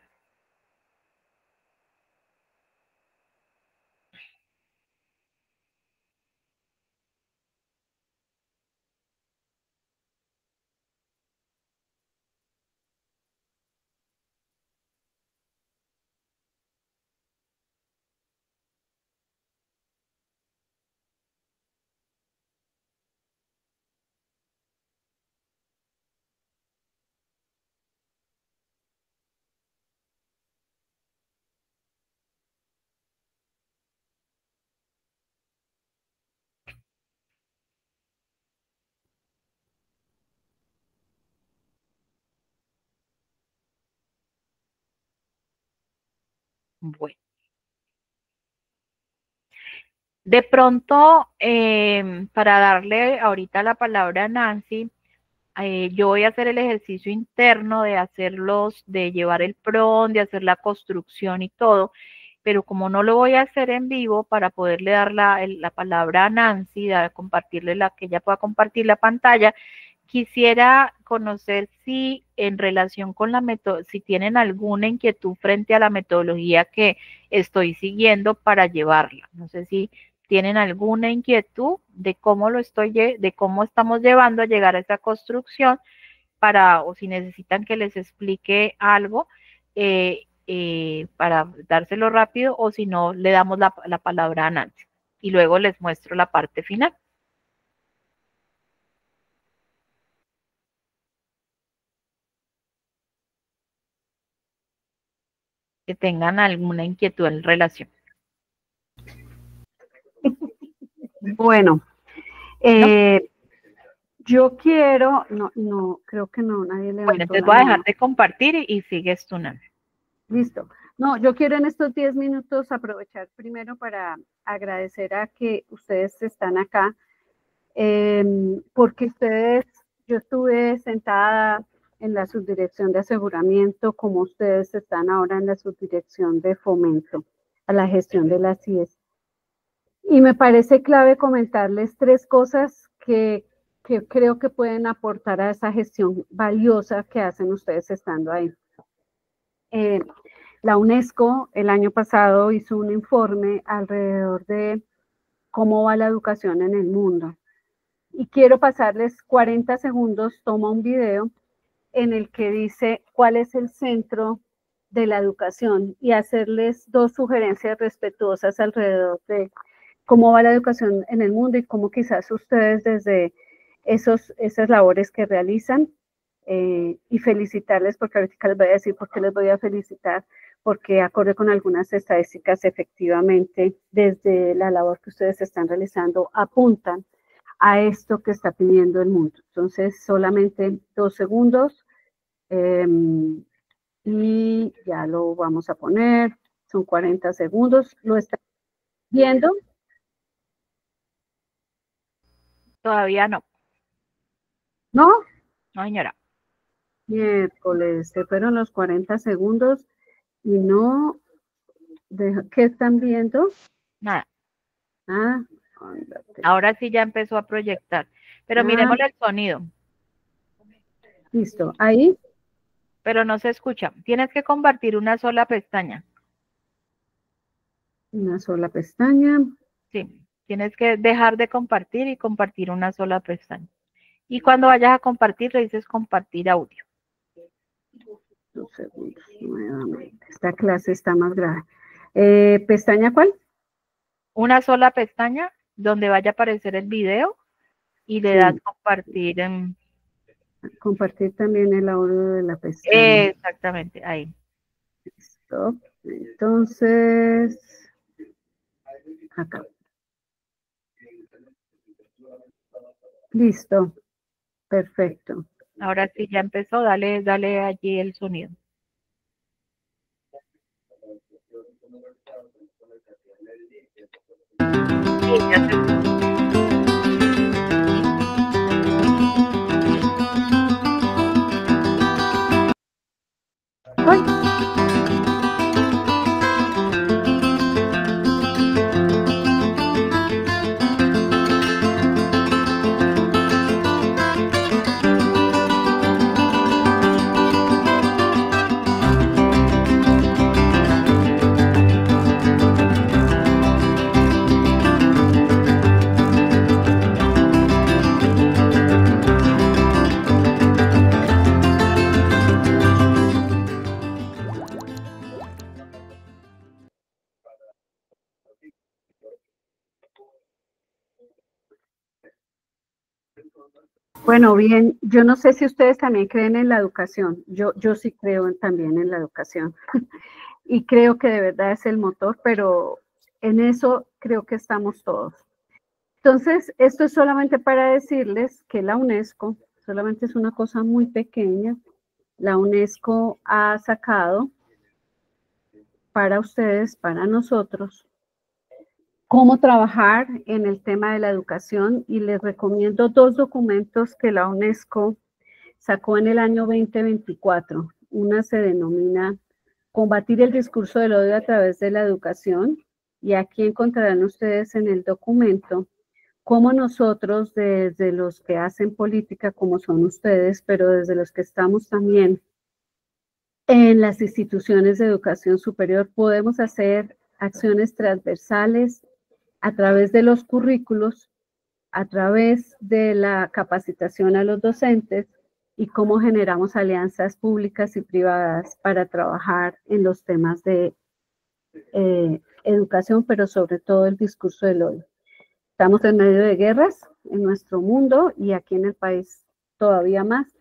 Bueno. De pronto, para darle ahorita la palabra a Nancy, yo voy a hacer el ejercicio interno de hacerlos, de llevar el PRON, de hacer la construcción y todo, pero como no lo voy a hacer en vivo, para poderle dar la palabra a Nancy, compartirle que ella pueda compartir la pantalla, quisiera conocer si en relación con si tienen alguna inquietud frente a la metodología que estoy siguiendo para llevarla. No sé si tienen alguna inquietud de cómo de cómo estamos llevando a llegar a esa construcción o si necesitan que les explique algo para dárselo rápido, o si no, le damos la palabra a Nancy y luego les muestro la parte final. Que tengan alguna inquietud en relación. Bueno, yo quiero, no, creo que no, nadie levantó. Bueno, entonces voy a dejar de compartir y sigues tú, Nancy. Listo. No, yo quiero en estos 10 minutos aprovechar primero para agradecer a que ustedes están acá, porque yo estuve sentada en la subdirección de aseguramiento, como ustedes están ahora en la subdirección de fomento a la gestión de las CIES. Y me parece clave comentarles 3 cosas que creo que pueden aportar a esa gestión valiosa que hacen ustedes estando ahí. La UNESCO el año pasado hizo un informe alrededor de cómo va la educación en el mundo. Y quiero pasarles 40 segundos, toma un video en el que dice cuál es el centro de la educación y hacerles 2 sugerencias respetuosas alrededor de cómo va la educación en el mundo y cómo quizás ustedes desde esas labores que realizan, y felicitarles, porque ahorita les voy a decir por qué les voy a felicitar, porque acorde con algunas estadísticas, efectivamente, desde la labor que ustedes están realizando, apuntan a esto que está pidiendo el mundo. Entonces, solamente 2 segundos y ya lo vamos a poner. Son 40 segundos. ¿Lo están viendo? Todavía no. ¿No? No, señora. Miércoles, se fueron los 40 segundos y no. ¿Qué están viendo? Nada. Ah, ahora sí ya empezó a proyectar, pero miremos el sonido. Listo, ahí. pero no se escucha. Tienes que compartir una sola pestaña. Una sola pestaña. Sí, tienes que dejar de compartir y compartir una sola pestaña. Y cuando vayas a compartir, le dices compartir audio. 2 segundos, nuevamente. Esta clase está más grave. ¿Pestaña cuál? Una sola pestaña donde vaya a aparecer el video y le das compartir. Compartir también el audio de la pestaña. Exactamente, ahí. Listo. Entonces, acá. Listo. Perfecto. Ahora sí ya empezó, dale allí el sonido. Sí, ya se... ¡Ay! Bueno, bien, yo no sé si ustedes también creen en la educación. Yo sí creo también en la educación y creo que de verdad es el motor, pero en eso creo que estamos todos. Entonces, esto es solamente para decirles que la UNESCO solamente es una cosa muy pequeña. La UNESCO ha sacado para ustedes, para nosotros, cómo trabajar en el tema de la educación, y les recomiendo 2 documentos que la UNESCO sacó en el año 2024. Una se denomina Combatir el discurso del odio a través de la educación, y aquí encontrarán ustedes en el documento cómo nosotros, desde los que hacen política como son ustedes, pero desde los que estamos también en las instituciones de educación superior, podemos hacer acciones transversales a través de los currículos, a través de la capacitación a los docentes, y cómo generamos alianzas públicas y privadas para trabajar en los temas de educación, pero sobre todo el discurso del odio. Estamos en medio de guerras en nuestro mundo y aquí en el país todavía más,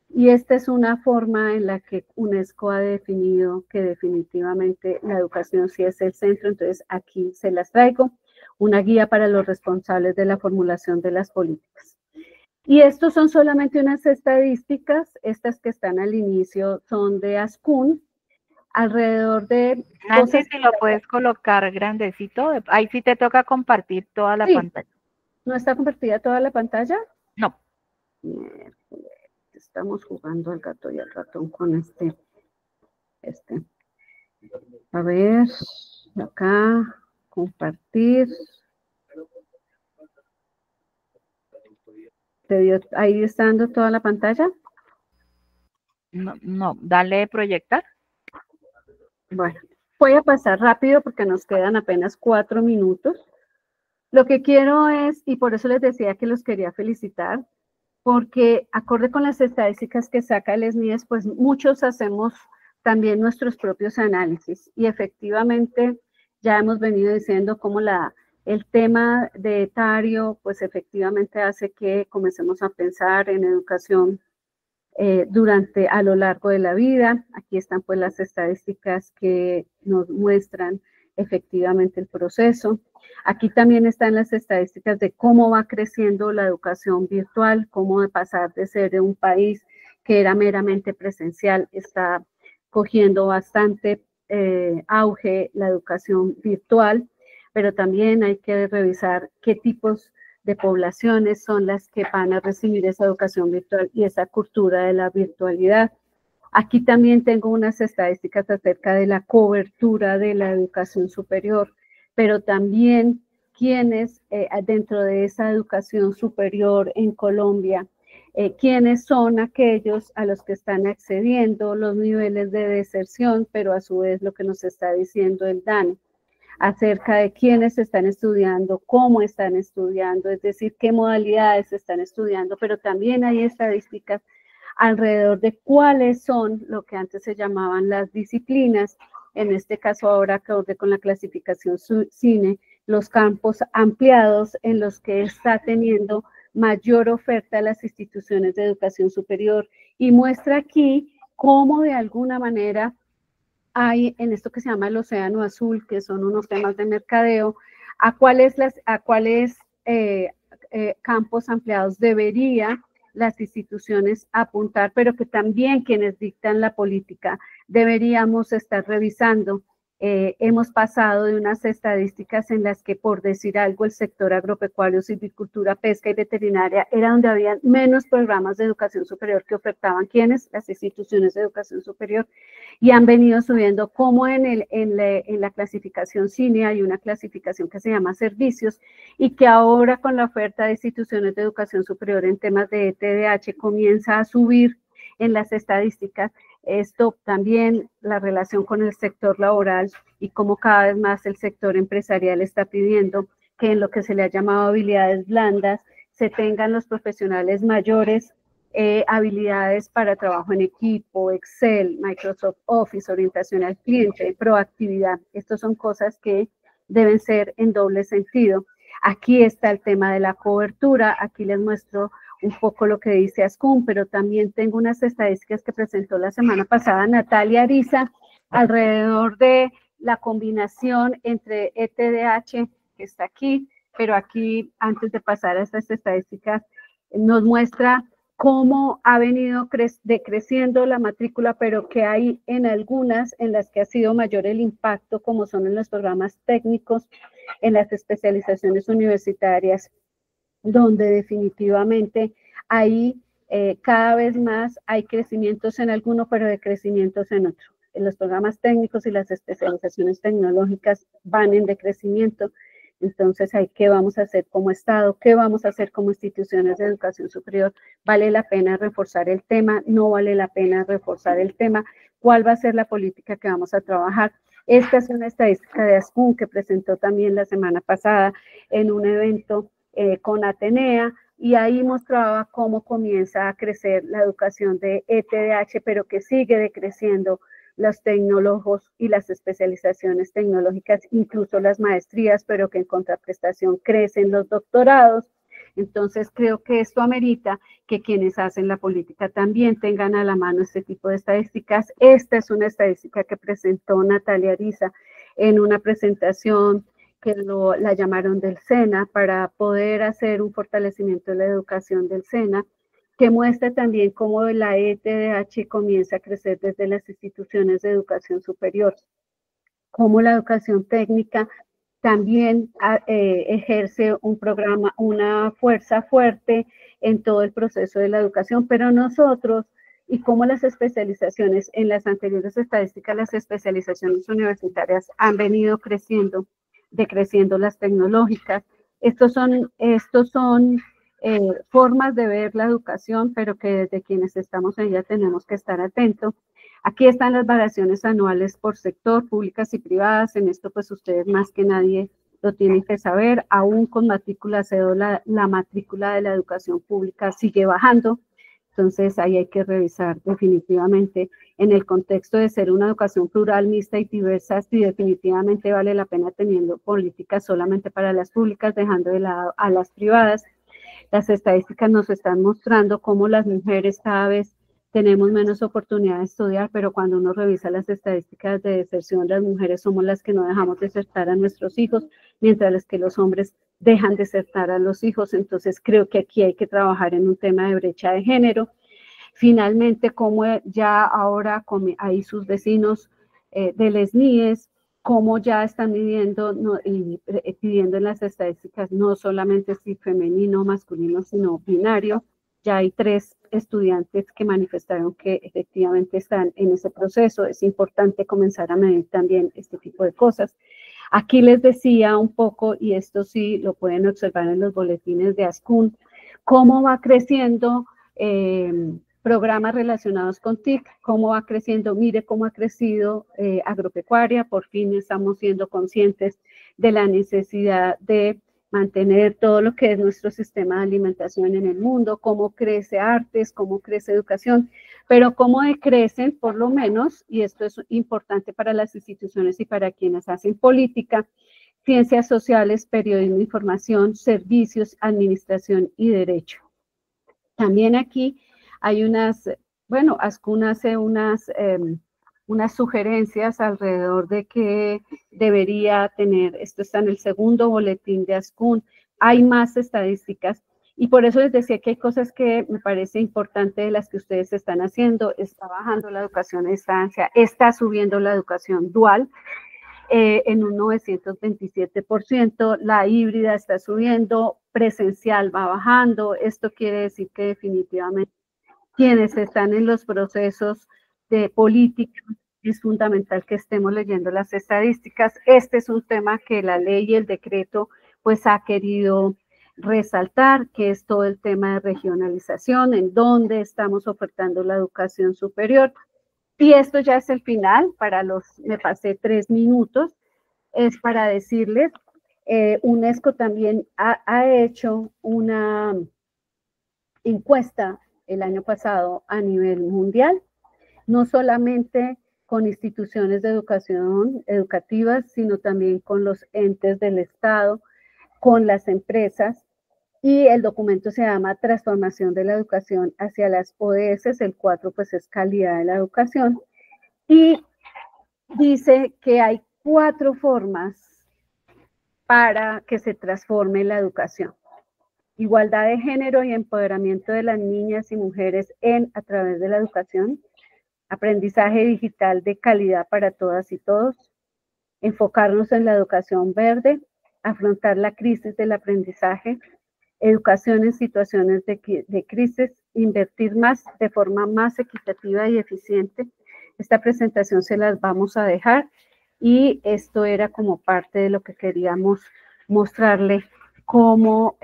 y esta es una forma en la que UNESCO ha definido que definitivamente la educación sí es el centro. Entonces aquí se las traigo, una guía para los responsables de la formulación de las políticas. Y estos son solamente unas estadísticas, estas que están al inicio son de ASCUN, alrededor de... Nancy, si lo puedes colocar grandecito, ahí sí te toca compartir toda la pantalla. ¿No está compartida toda la pantalla? No. Estamos jugando al gato y al ratón con este. A ver, acá, compartir. ¿Ahí está dando toda la pantalla? No, dale proyectar. Bueno, voy a pasar rápido porque nos quedan apenas 4 minutos. Lo que quiero es, y por eso les decía que los quería felicitar, porque acorde con las estadísticas que saca el SNIES, pues muchos hacemos también nuestros propios análisis, y efectivamente ya hemos venido diciendo cómo el tema de etario, pues efectivamente hace que comencemos a pensar en educación a lo largo de la vida. Aquí están pues las estadísticas que nos muestran efectivamente el proceso. Aquí también están las estadísticas de cómo va creciendo la educación virtual, cómo de pasar de ser un país que era meramente presencial, está cogiendo bastante auge la educación virtual, pero también hay que revisar qué tipos de poblaciones son las que van a recibir esa educación virtual y esa cultura de la virtualidad. Aquí también tengo unas estadísticas acerca de la cobertura de la educación superior, pero también quienes dentro de esa educación superior en Colombia quiénes son aquellos a los que están accediendo, los niveles de deserción, pero a su vez lo que nos está diciendo el DANE acerca de quiénes están estudiando, cómo están estudiando, es decir, qué modalidades están estudiando, pero también hay estadísticas alrededor de cuáles son lo que antes se llamaban las disciplinas, en este caso ahora acorde con la clasificación CINE, los campos ampliados en los que está teniendo mayor oferta a las instituciones de educación superior, y muestra aquí cómo de alguna manera hay en esto que se llama el océano azul, que son unos temas de mercadeo, a cuáles campos ampliados debería las instituciones apuntar, pero que también quienes dictan la política deberíamos estar revisando. Hemos pasado de unas estadísticas en las que, por decir algo, el sector agropecuario, silvicultura, pesca y veterinaria era donde había menos programas de educación superior que ofertaban quienes, las instituciones de educación superior, y han venido subiendo, como en la clasificación CINE hay una clasificación que se llama servicios, y que ahora con la oferta de instituciones de educación superior en temas de ETDH comienza a subir en las estadísticas. Esto también, la relación con el sector laboral y cómo cada vez más el sector empresarial está pidiendo que en lo que se le ha llamado habilidades blandas se tengan los profesionales mayores habilidades para trabajo en equipo, Excel, Microsoft Office, orientación al cliente, proactividad. Estas son cosas que deben ser en doble sentido. Aquí está el tema de la cobertura, aquí les muestro un poco lo que dice ASCUN, pero también tengo unas estadísticas que presentó la semana pasada Natalia Ariza alrededor de la combinación entre ETDH, que está aquí, pero aquí, antes de pasar a estas estadísticas, nos muestra cómo ha venido decreciendo la matrícula, pero que hay en algunas en las que ha sido mayor el impacto, como son en los programas técnicos, en las especializaciones universitarias, donde definitivamente ahí cada vez más hay crecimientos en alguno, pero decrecimientos en otro. En los programas técnicos y las especializaciones tecnológicas van en decrecimiento. Entonces, ¿qué vamos a hacer como Estado? ¿Qué vamos a hacer como instituciones de educación superior? ¿Vale la pena reforzar el tema? ¿No vale la pena reforzar el tema? ¿Cuál va a ser la política que vamos a trabajar? Esta es una estadística de ASCUN que presentó también la semana pasada en un evento con Atenea, y ahí mostraba cómo comienza a crecer la educación de ETDH, pero que sigue decreciendo los tecnólogos y las especializaciones tecnológicas, incluso las maestrías, pero que en contraprestación crecen los doctorados. Entonces creo que esto amerita que quienes hacen la política también tengan a la mano este tipo de estadísticas. Esta es una estadística que presentó Natalia Ariza en una presentación que la llamaron del SENA, para poder hacer un fortalecimiento de la educación del SENA, que muestra también cómo la ETDH comienza a crecer desde las instituciones de educación superior, cómo la educación técnica también ejerce un programa, una fuerza fuerte en todo el proceso de la educación, pero nosotros, y cómo las especializaciones, en las anteriores estadísticas, las especializaciones universitarias han venido creciendo, decreciendo las tecnológicas. Estos son formas de ver la educación, pero que desde quienes estamos en ella tenemos que estar atentos. Aquí están las variaciones anuales por sector, públicas y privadas. En esto, pues ustedes más que nadie lo tienen que saber. Aún con matrícula cero, la matrícula de la educación pública sigue bajando. Entonces, ahí hay que revisar definitivamente en el contexto de ser una educación plural, mixta y diversa, si definitivamente vale la pena teniendo políticas solamente para las públicas, dejando de lado a las privadas. Las estadísticas nos están mostrando cómo las mujeres cada vez tenemos menos oportunidad de estudiar, pero cuando uno revisa las estadísticas de deserción, las mujeres somos las que no dejamos desertar a nuestros hijos, mientras que los hombres dejan desertar a los hijos. Entonces creo que aquí hay que trabajar en un tema de brecha de género. Finalmente, como ya ahora hay sus vecinos de les NIES, cómo ya están midiendo y pidiendo en las estadísticas no solamente si femenino o masculino, sino binario. Ya hay 3 estudiantes que manifestaron que efectivamente están en ese proceso. Es importante comenzar a medir también este tipo de cosas. Aquí les decía un poco, y esto sí lo pueden observar en los boletines de ASCUN, cómo va creciendo programas relacionados con TIC, cómo va creciendo, mire cómo ha crecido agropecuaria, por fin estamos siendo conscientes de la necesidad de mantener todo lo que es nuestro sistema de alimentación en el mundo, cómo crece artes, cómo crece educación, pero cómo decrecen por lo menos, y esto es importante para las instituciones y para quienes hacen política, ciencias sociales, periodismo, información, servicios, administración y derecho. También aquí hay unas, bueno, ASCUN hace unas sugerencias alrededor de que debería tener, esto está en el segundo boletín de ASCUN, hay más estadísticas, y por eso les decía que hay cosas que me parece importante de las que ustedes están haciendo. Está bajando la educación a distancia, está subiendo la educación dual en un 927%, la híbrida está subiendo, presencial va bajando. Esto quiere decir que definitivamente quienes están en los procesos de política, es fundamental que estemos leyendo las estadísticas. Este es un tema que la ley y el decreto pues ha querido resaltar, que es todo el tema de regionalización, en donde estamos ofertando la educación superior. Y esto ya es el final, me pasé 3 minutos, es para decirles, UNESCO también ha hecho una encuesta el año pasado a nivel mundial, no solamente con instituciones de educación educativas, sino también con los entes del Estado, con las empresas, y el documento se llama Transformación de la Educación hacia las ODS, el 4 pues es calidad de la educación, y dice que hay 4 formas para que se transforme la educación. Igualdad de género y empoderamiento de las niñas y mujeres a través de la educación, aprendizaje digital de calidad para todas y todos, enfocarnos en la educación verde, afrontar la crisis del aprendizaje, educación en situaciones de crisis, invertir más de forma más equitativa y eficiente. Esta presentación se las vamos a dejar y esto era como parte de lo que queríamos mostrarle como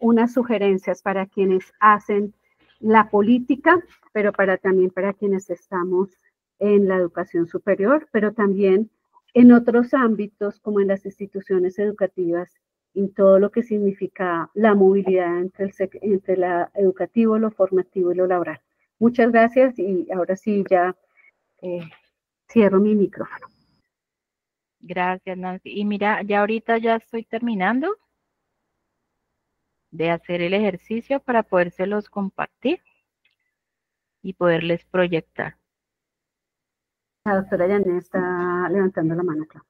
unas sugerencias para quienes hacen la política, pero también para quienes estamos en la educación superior, pero también en otros ámbitos como en las instituciones educativas, en todo lo que significa la movilidad entre lo educativo, lo formativo y lo laboral. Muchas gracias y ahora sí ya cierro mi micrófono. Gracias, Nancy. Y mira, ya ahorita ya estoy terminando de hacer el ejercicio para podérselos compartir y poderles proyectar. La doctora Yané está levantando la mano, claro.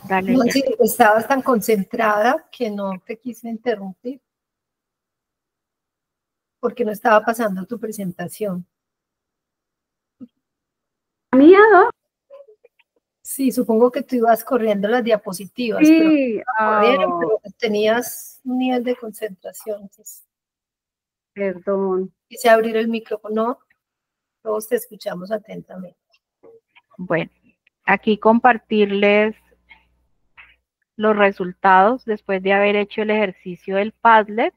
Dale, no, sí, estabas tan concentrada que no te quise interrumpir porque no estaba pasando tu presentación. ¿Mía, no? Sí, supongo que tú ibas corriendo las diapositivas, sí, pero tenías un nivel de concentración. Entonces, perdón. Quise abrir el micrófono, todos te escuchamos atentamente. Bueno, aquí compartirles los resultados después de haber hecho el ejercicio del Padlet.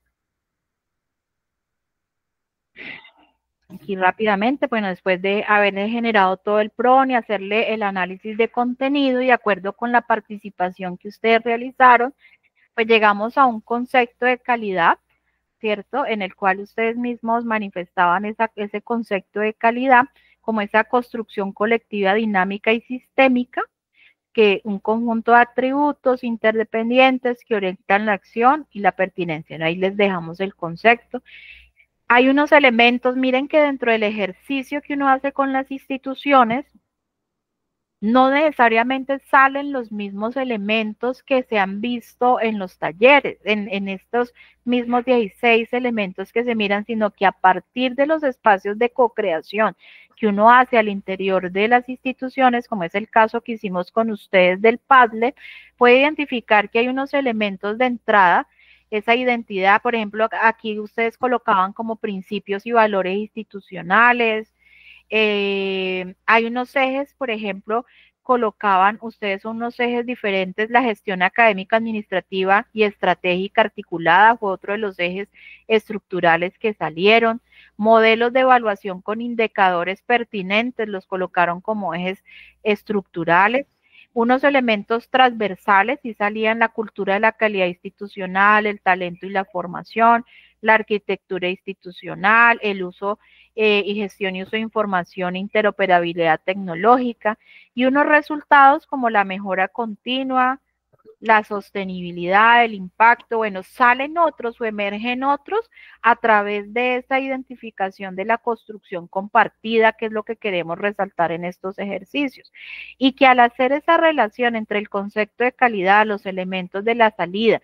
Aquí rápidamente, bueno, después de haber generado todo el PRON y hacerle el análisis de contenido y de acuerdo con la participación que ustedes realizaron, pues llegamos a un concepto de calidad, ¿cierto? En el cual ustedes mismos manifestaban ese concepto de calidad como esa construcción colectiva, dinámica y sistémica, que un conjunto de atributos interdependientes que orientan la acción y la pertinencia. Ahí les dejamos el concepto. Hay unos elementos, miren que dentro del ejercicio que uno hace con las instituciones, no necesariamente salen los mismos elementos que se han visto en los talleres, en estos mismos 16 elementos que se miran, sino que a partir de los espacios de co-creación que uno hace al interior de las instituciones, como es el caso que hicimos con ustedes del Padlet, puede identificar que hay unos elementos de entrada, esa identidad, por ejemplo, aquí ustedes colocaban como principios y valores institucionales. Hay unos ejes, por ejemplo, colocaban ustedes unos ejes diferentes, la gestión académica, administrativa y estratégica articulada fue otro de los ejes estructurales que salieron. Modelos de evaluación con indicadores pertinentes los colocaron como ejes estructurales. Unos elementos transversales sí salían la cultura de la calidad institucional, el talento y la formación, la arquitectura institucional, el uso y gestión y uso de información, interoperabilidad tecnológica, y unos resultados como la mejora continua, la sostenibilidad, el impacto, bueno, salen otros o emergen otros a través de esa identificación de la construcción compartida, que es lo que queremos resaltar en estos ejercicios. Y que al hacer esa relación entre el concepto de calidad, los elementos de la salida,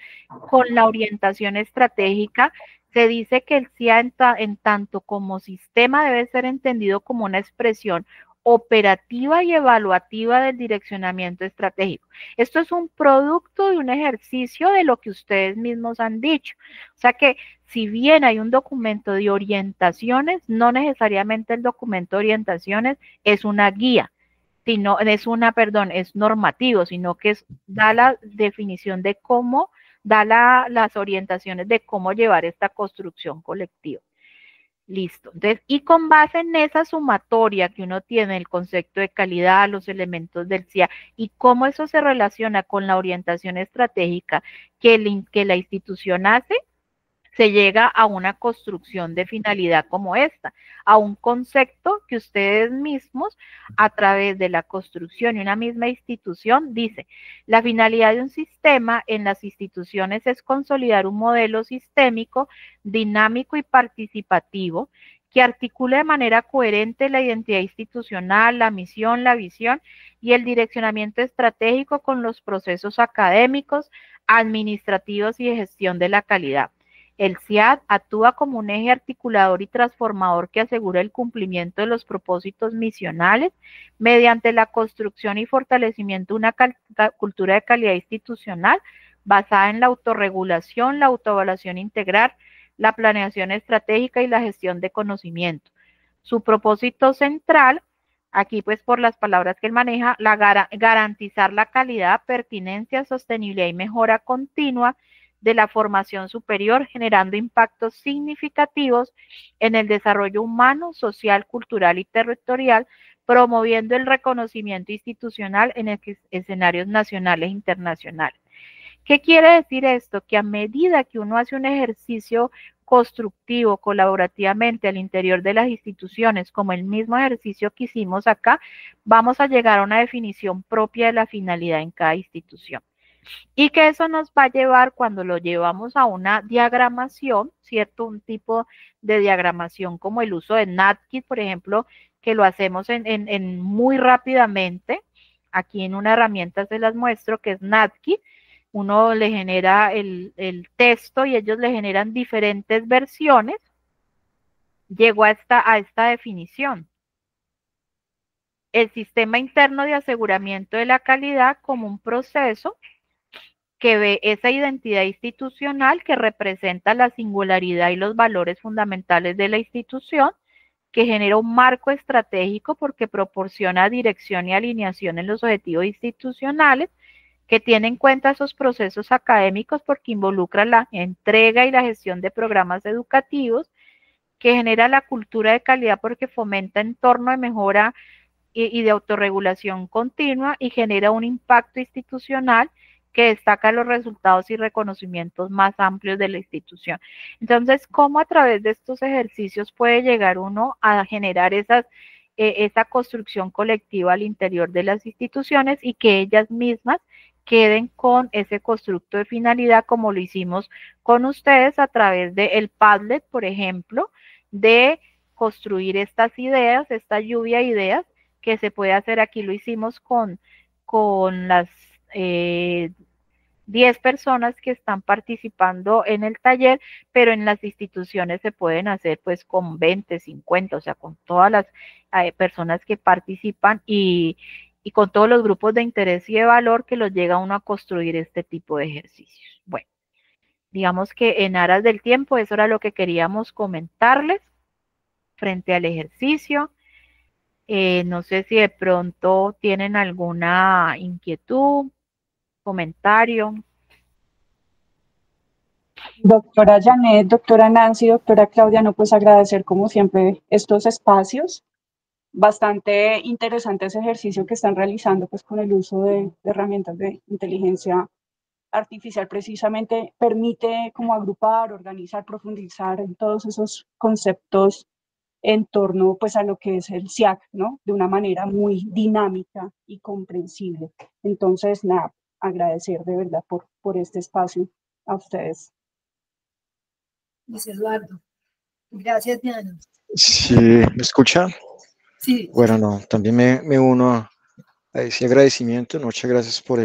con la orientación estratégica, se dice que el CIA en tanto como sistema debe ser entendido como una expresión operativa y evaluativa del direccionamiento estratégico. Esto es un producto de un ejercicio de lo que ustedes mismos han dicho. O sea que si bien hay un documento de orientaciones, no necesariamente el documento de orientaciones es una guía, sino es es normativo, sino que da la definición de cómo, da las orientaciones de cómo llevar esta construcción colectiva. Listo. Entonces, y con base en esa sumatoria que uno tiene, el concepto de calidad, los elementos del CIA y cómo eso se relaciona con la orientación estratégica que la institución hace, se llega a una construcción de finalidad como esta, a un concepto que ustedes mismos, a través de la construcción y una misma institución, dice, la finalidad de un sistema en las instituciones es consolidar un modelo sistémico, dinámico y participativo, que articule de manera coherente la identidad institucional, la misión, la visión y el direccionamiento estratégico con los procesos académicos, administrativos y de gestión de la calidad. El CIAD actúa como un eje articulador y transformador que asegura el cumplimiento de los propósitos misionales mediante la construcción y fortalecimiento de una cultura de calidad institucional basada en la autorregulación, la autoevaluación integral, la planeación estratégica y la gestión de conocimiento. Su propósito central, aquí pues por las palabras que él maneja, garantizar la calidad, pertinencia, sostenibilidad y mejora continua de la formación superior, generando impactos significativos en el desarrollo humano, social, cultural y territorial, promoviendo el reconocimiento institucional en escenarios nacionales e internacionales. ¿Qué quiere decir esto? Que a medida que uno hace un ejercicio constructivo, colaborativamente al interior de las instituciones, como el mismo ejercicio que hicimos acá, vamos a llegar a una definición propia de la finalidad en cada institución. Y que eso nos va a llevar, cuando lo llevamos a una diagramación, ¿cierto? Un tipo de diagramación como el uso de NatKit, por ejemplo, que lo hacemos en muy rápidamente. Aquí en una herramienta se las muestro, que es NatKit. Uno le genera el texto y ellos le generan diferentes versiones. Llegó a esta definición. El sistema interno de aseguramiento de la calidad como un proceso que ve esa identidad institucional que representa la singularidad y los valores fundamentales de la institución, que genera un marco estratégico porque proporciona dirección y alineación en los objetivos institucionales, que tiene en cuenta esos procesos académicos porque involucra la entrega y la gestión de programas educativos, que genera la cultura de calidad porque fomenta entorno de mejora y de autorregulación continua y genera un impacto institucional que destaca los resultados y reconocimientos más amplios de la institución. Entonces, ¿cómo a través de estos ejercicios puede llegar uno a generar esa construcción colectiva al interior de las instituciones y que ellas mismas queden con ese constructo de finalidad, como lo hicimos con ustedes a través del Padlet, por ejemplo, de construir estas ideas, esta lluvia de ideas que se puede hacer? Aquí lo hicimos con las 10 personas que están participando en el taller, pero en las instituciones se pueden hacer pues con 20, 50, o sea, con todas las personas que participan y con todos los grupos de interés y de valor que los llega uno a construir este tipo de ejercicios. Bueno, digamos que en aras del tiempo, eso era lo que queríamos comentarles frente al ejercicio. No sé si de pronto tienen alguna inquietud, comentario. Doctora Janet, doctora Nancy, doctora Claudia, no, pues agradecer como siempre estos espacios. Bastante interesante ese ejercicio que están realizando pues con el uso de herramientas de inteligencia artificial. Precisamente permite como agrupar, organizar, profundizar en todos esos conceptos en torno pues a lo que es el SIAC, ¿no? De una manera muy dinámica y comprensible. Entonces, nada, agradecer de verdad por este espacio a ustedes. Luis Eduardo. Gracias, Diana. Sí, ¿me escucha? Sí. Bueno, no, también me uno a ese agradecimiento. Muchas gracias por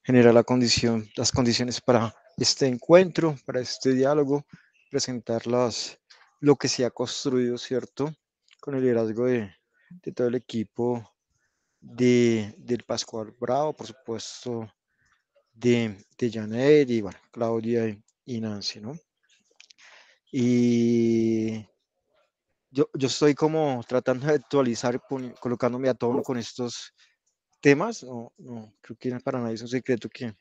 generar las condiciones para este encuentro, para este diálogo, presentar lo que se ha construido, ¿cierto? Con el liderazgo de todo el equipo del Pascual Bravo, por supuesto, de Janet y, bueno, Claudia y Nancy, ¿no? Y yo estoy como tratando de actualizar, colocándome a tono con estos temas. No, creo que para nadie es un secreto que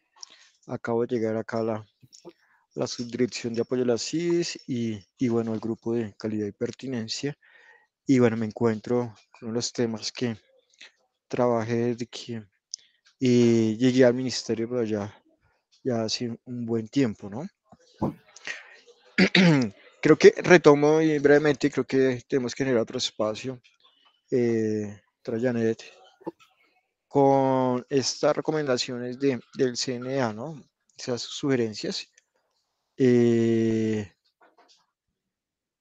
acabo de llegar acá a la subdirección de apoyo a las CIS y bueno, el grupo de calidad y pertinencia. Y bueno, me encuentro con los temas que trabajé desde que llegué al ministerio, pero ya hace un buen tiempo, ¿no? Creo que retomo y brevemente, creo que tenemos que generar otro espacio, Janet, con estas recomendaciones del CNA, ¿no? Esas sugerencias, que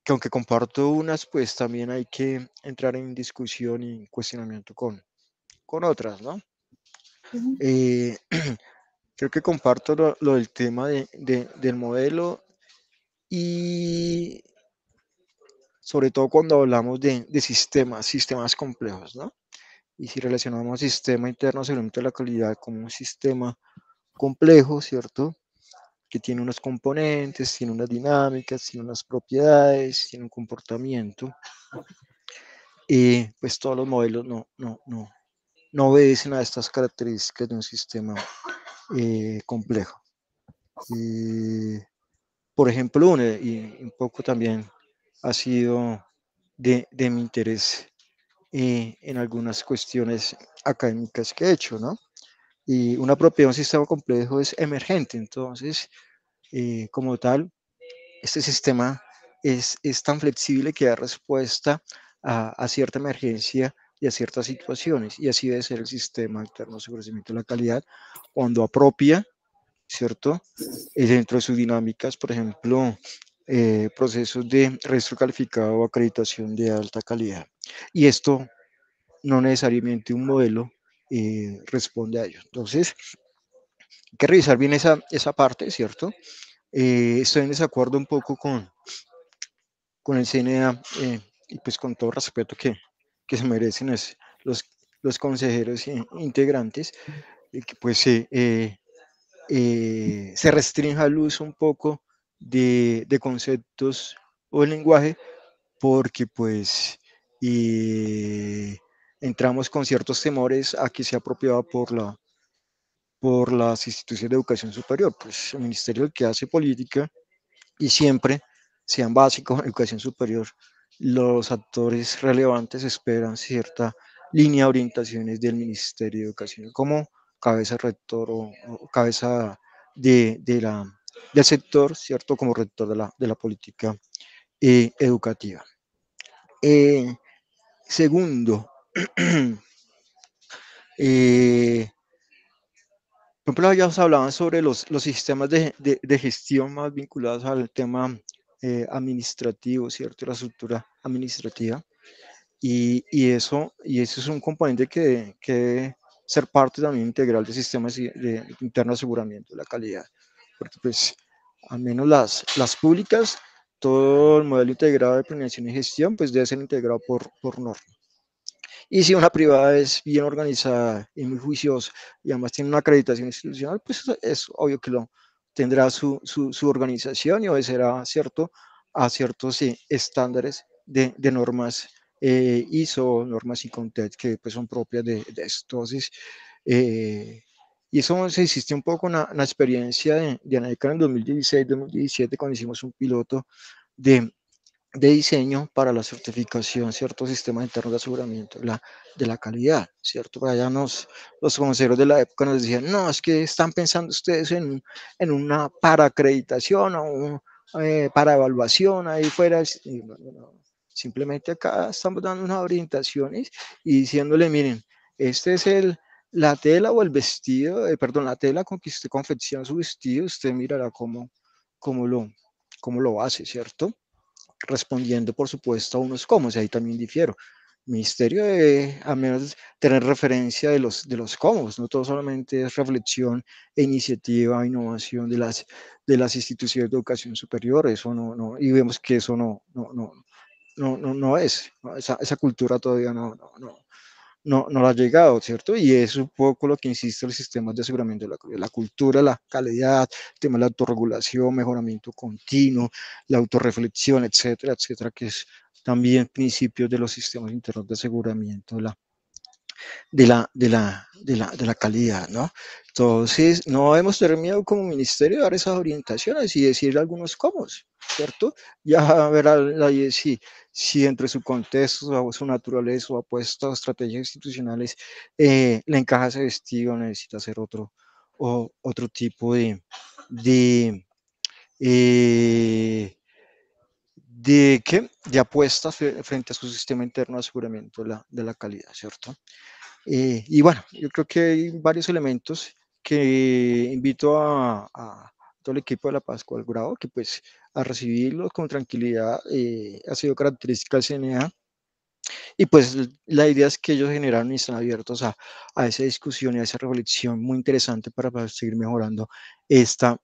aunque comparto unas, pues también hay que entrar en discusión y cuestionamiento con otras, ¿no? Creo que comparto lo del tema del modelo y sobre todo cuando hablamos de sistemas complejos, ¿no? Y si relacionamos sistema interno seguramente la calidad como un sistema complejo, ¿cierto? Que tiene unos componentes, tiene unas dinámicas, tiene unas propiedades, tiene un comportamiento. Pues todos los modelos no obedecen a estas características de un sistema complejo. Por ejemplo, y un poco también ha sido de mi interés en algunas cuestiones académicas que he hecho, ¿no? Y una propiedad de un sistema complejo es emergente, entonces, como tal, este sistema es tan flexible que da respuesta a cierta emergencia y a ciertas situaciones, y así debe ser el sistema interno de seguimiento de la calidad cuando apropia, ¿cierto? Dentro de sus dinámicas, por ejemplo, procesos de registro calificado o acreditación de alta calidad. Y esto no necesariamente un modelo responde a ello. Entonces, hay que revisar bien esa parte, ¿cierto? Estoy en desacuerdo un poco con el CNA y pues con todo respeto que se merecen los consejeros integrantes, que pues se restrinja el uso un poco de conceptos o el lenguaje porque pues entramos con ciertos temores a que sea apropiado por las instituciones de educación superior. Pues el ministerio el que hace política y siempre, sean básicos, educación superior, los actores relevantes esperan cierta línea de orientaciones del Ministerio de Educación como cabeza rector o cabeza del sector, ¿cierto? Como rector de la política educativa. Segundo, por ejemplo, ya os hablaban sobre los sistemas de gestión más vinculados al tema administrativo, ¿cierto? La estructura administrativa. Y eso es un componente que debe ser parte también integral del sistema de interno de aseguramiento de la calidad. Porque pues, al menos las públicas, todo el modelo integrado de planeación y gestión, pues debe ser integrado por norma. Y si una privada es bien organizada y muy juiciosa y además tiene una acreditación institucional, pues es obvio que tendrá su organización y obedecerá a ciertos estándares de normas ISO, normas ICONTET, que pues son propias de esto. Entonces, y eso se hiciste un poco una experiencia de ANECA en el 2016-2017, cuando hicimos un piloto de diseño para la certificación, ciertos sistemas internos de aseguramiento de la calidad, ¿cierto? Para allá los consejeros de la época nos decían, no, es que están pensando ustedes en una para-acreditación o para evaluación, ahí fuera. No. Simplemente acá estamos dando unas orientaciones y diciéndole, miren, este es la tela o el vestido, perdón, la tela con que usted confecciona su vestido, usted mirará cómo lo hace, ¿cierto? Respondiendo, por supuesto, a unos cómo, ahí también difiero. Ministerio debe al menos tener referencia de los cómo, no todo solamente es reflexión e iniciativa, innovación de las instituciones de educación superior, eso no, y vemos que eso no es, esa cultura todavía no ha llegado, ¿cierto? Y es un poco lo que insiste el sistema de aseguramiento de la cultura, la calidad, el tema de la autorregulación, mejoramiento continuo, la autorreflexión, etcétera, etcétera, que es también principios de los sistemas internos de aseguramiento de la calidad, ¿no? Entonces, no debemos tener miedo como ministerio de dar esas orientaciones y decir algunos cómo, ¿cierto? Ya verá la si entre su contexto, su naturaleza, su apuesta, estrategias institucionales, le encaja ese vestido, necesita hacer otro tipo de apuestas frente a su sistema interno de aseguramiento de la calidad, ¿cierto? Y bueno, yo creo que hay varios elementos que invito a todo el equipo de La Paz al Grado, que pues a recibirlos con tranquilidad. Ha sido característica del CNA, y pues la idea es que ellos generaron y están abiertos a esa discusión y a esa reflexión muy interesante para seguir mejorando este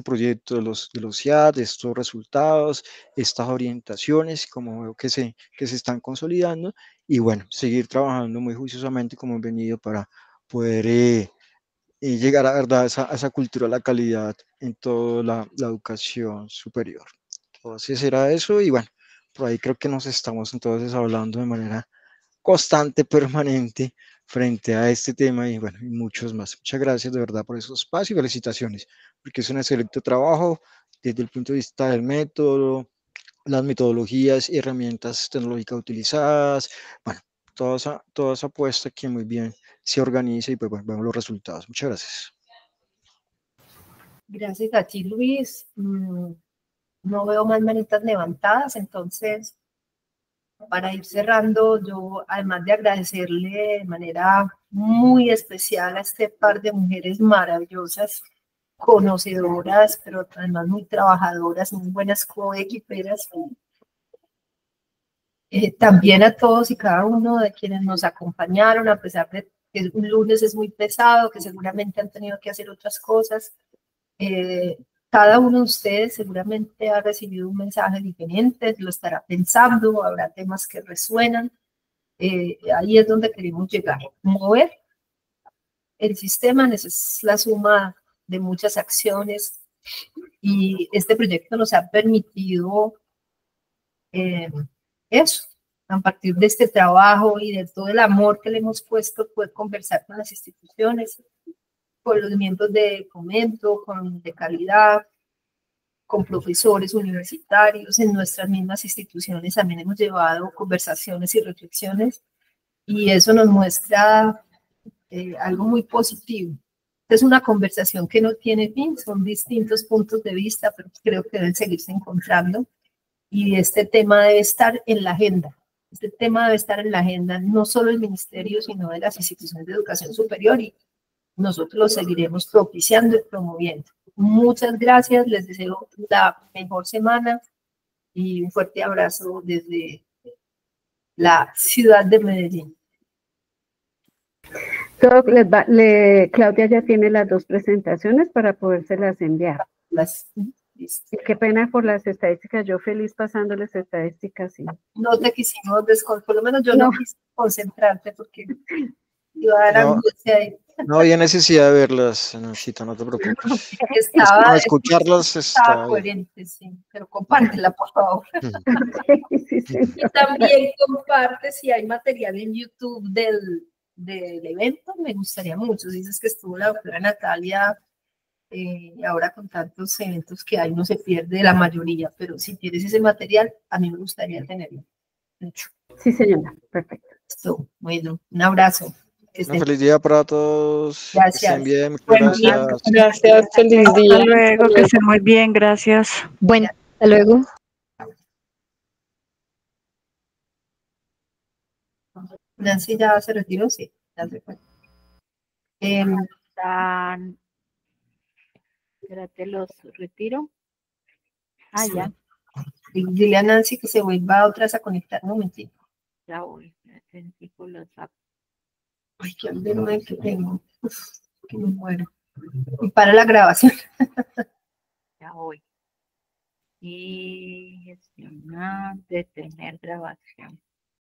proyecto de los CIAD, estos resultados, estas orientaciones, como veo que se están consolidando, y bueno, seguir trabajando muy juiciosamente como han venido para poder llegar a verdad a esa cultura de la calidad en toda la educación superior. Entonces era eso, y bueno, por ahí creo que nos estamos entonces hablando de manera constante, permanente, frente a este tema, y bueno, y muchos más. Muchas gracias de verdad por esos espacios y felicitaciones, porque es un excelente trabajo desde el punto de vista del método, las metodologías y herramientas tecnológicas utilizadas, bueno, toda esa apuesta que muy bien se organiza, y pues bueno, vemos los resultados. Muchas gracias. Gracias a ti, Luis. No veo más manitas levantadas, entonces, para ir cerrando, yo, además de agradecerle de manera muy especial a este par de mujeres maravillosas, conocedoras, pero además muy trabajadoras, muy buenas coequiperas, también a todos y cada uno de quienes nos acompañaron, a pesar de que un lunes es muy pesado, que seguramente han tenido que hacer otras cosas. Cada uno de ustedes seguramente ha recibido un mensaje diferente, lo estará pensando, habrá temas que resuenan. Ahí es donde queremos llegar. Mover el sistema es la suma de muchas acciones, y este proyecto nos ha permitido eso, a partir de este trabajo y de todo el amor que le hemos puesto, poder conversar con las instituciones, con los miembros de Fomento, con de calidad, con profesores universitarios, en nuestras mismas instituciones también hemos llevado conversaciones y reflexiones, y eso nos muestra algo muy positivo. Es una conversación que no tiene fin, son distintos puntos de vista, pero creo que deben seguirse encontrando, y este tema debe estar en la agenda. Este tema debe estar en la agenda no solo del ministerio, sino de las instituciones de educación superior, y nosotros lo seguiremos propiciando y promoviendo. Muchas gracias, les deseo la mejor semana y un fuerte abrazo desde la ciudad de Medellín. Claudia ya tiene las dos presentaciones para podérselas enviar. Qué pena por las estadísticas, yo feliz pasándoles estadísticas. Sí. No te quisimos por lo menos yo no quise concentrarte porque iba a dar angustia ahí. No había necesidad de verlas, Nancita, no te preocupes. Estaba Escucharlas está bien. coherente, sí, pero compártela, por favor. Sí, sí, Y también comparte si hay material en YouTube del evento, me gustaría mucho. Dices que estuvo la doctora Natalia, ahora con tantos eventos que hay, no se pierde la mayoría, pero si tienes ese material, a mí me gustaría tenerlo. Mucho. Sí, señora, perfecto. Bueno, un abrazo. Un feliz día para todos. Gracias. Que estén bien, muchas Buen día. gracias. Gracias, feliz día. Hasta luego, que estén muy bien, gracias. Bueno, hasta luego. Nancy ya se retiró, sí. Ya se fue. Espérate, los retiro. Ah, ya. Dile a Nancy que se vuelva otra vez a conectar. Un momentito. Ya voy. Lo saco. Ay, qué hambre que tengo. Uf, que me muero. Y para la grabación. Ya voy. Y gestionar, detener grabación.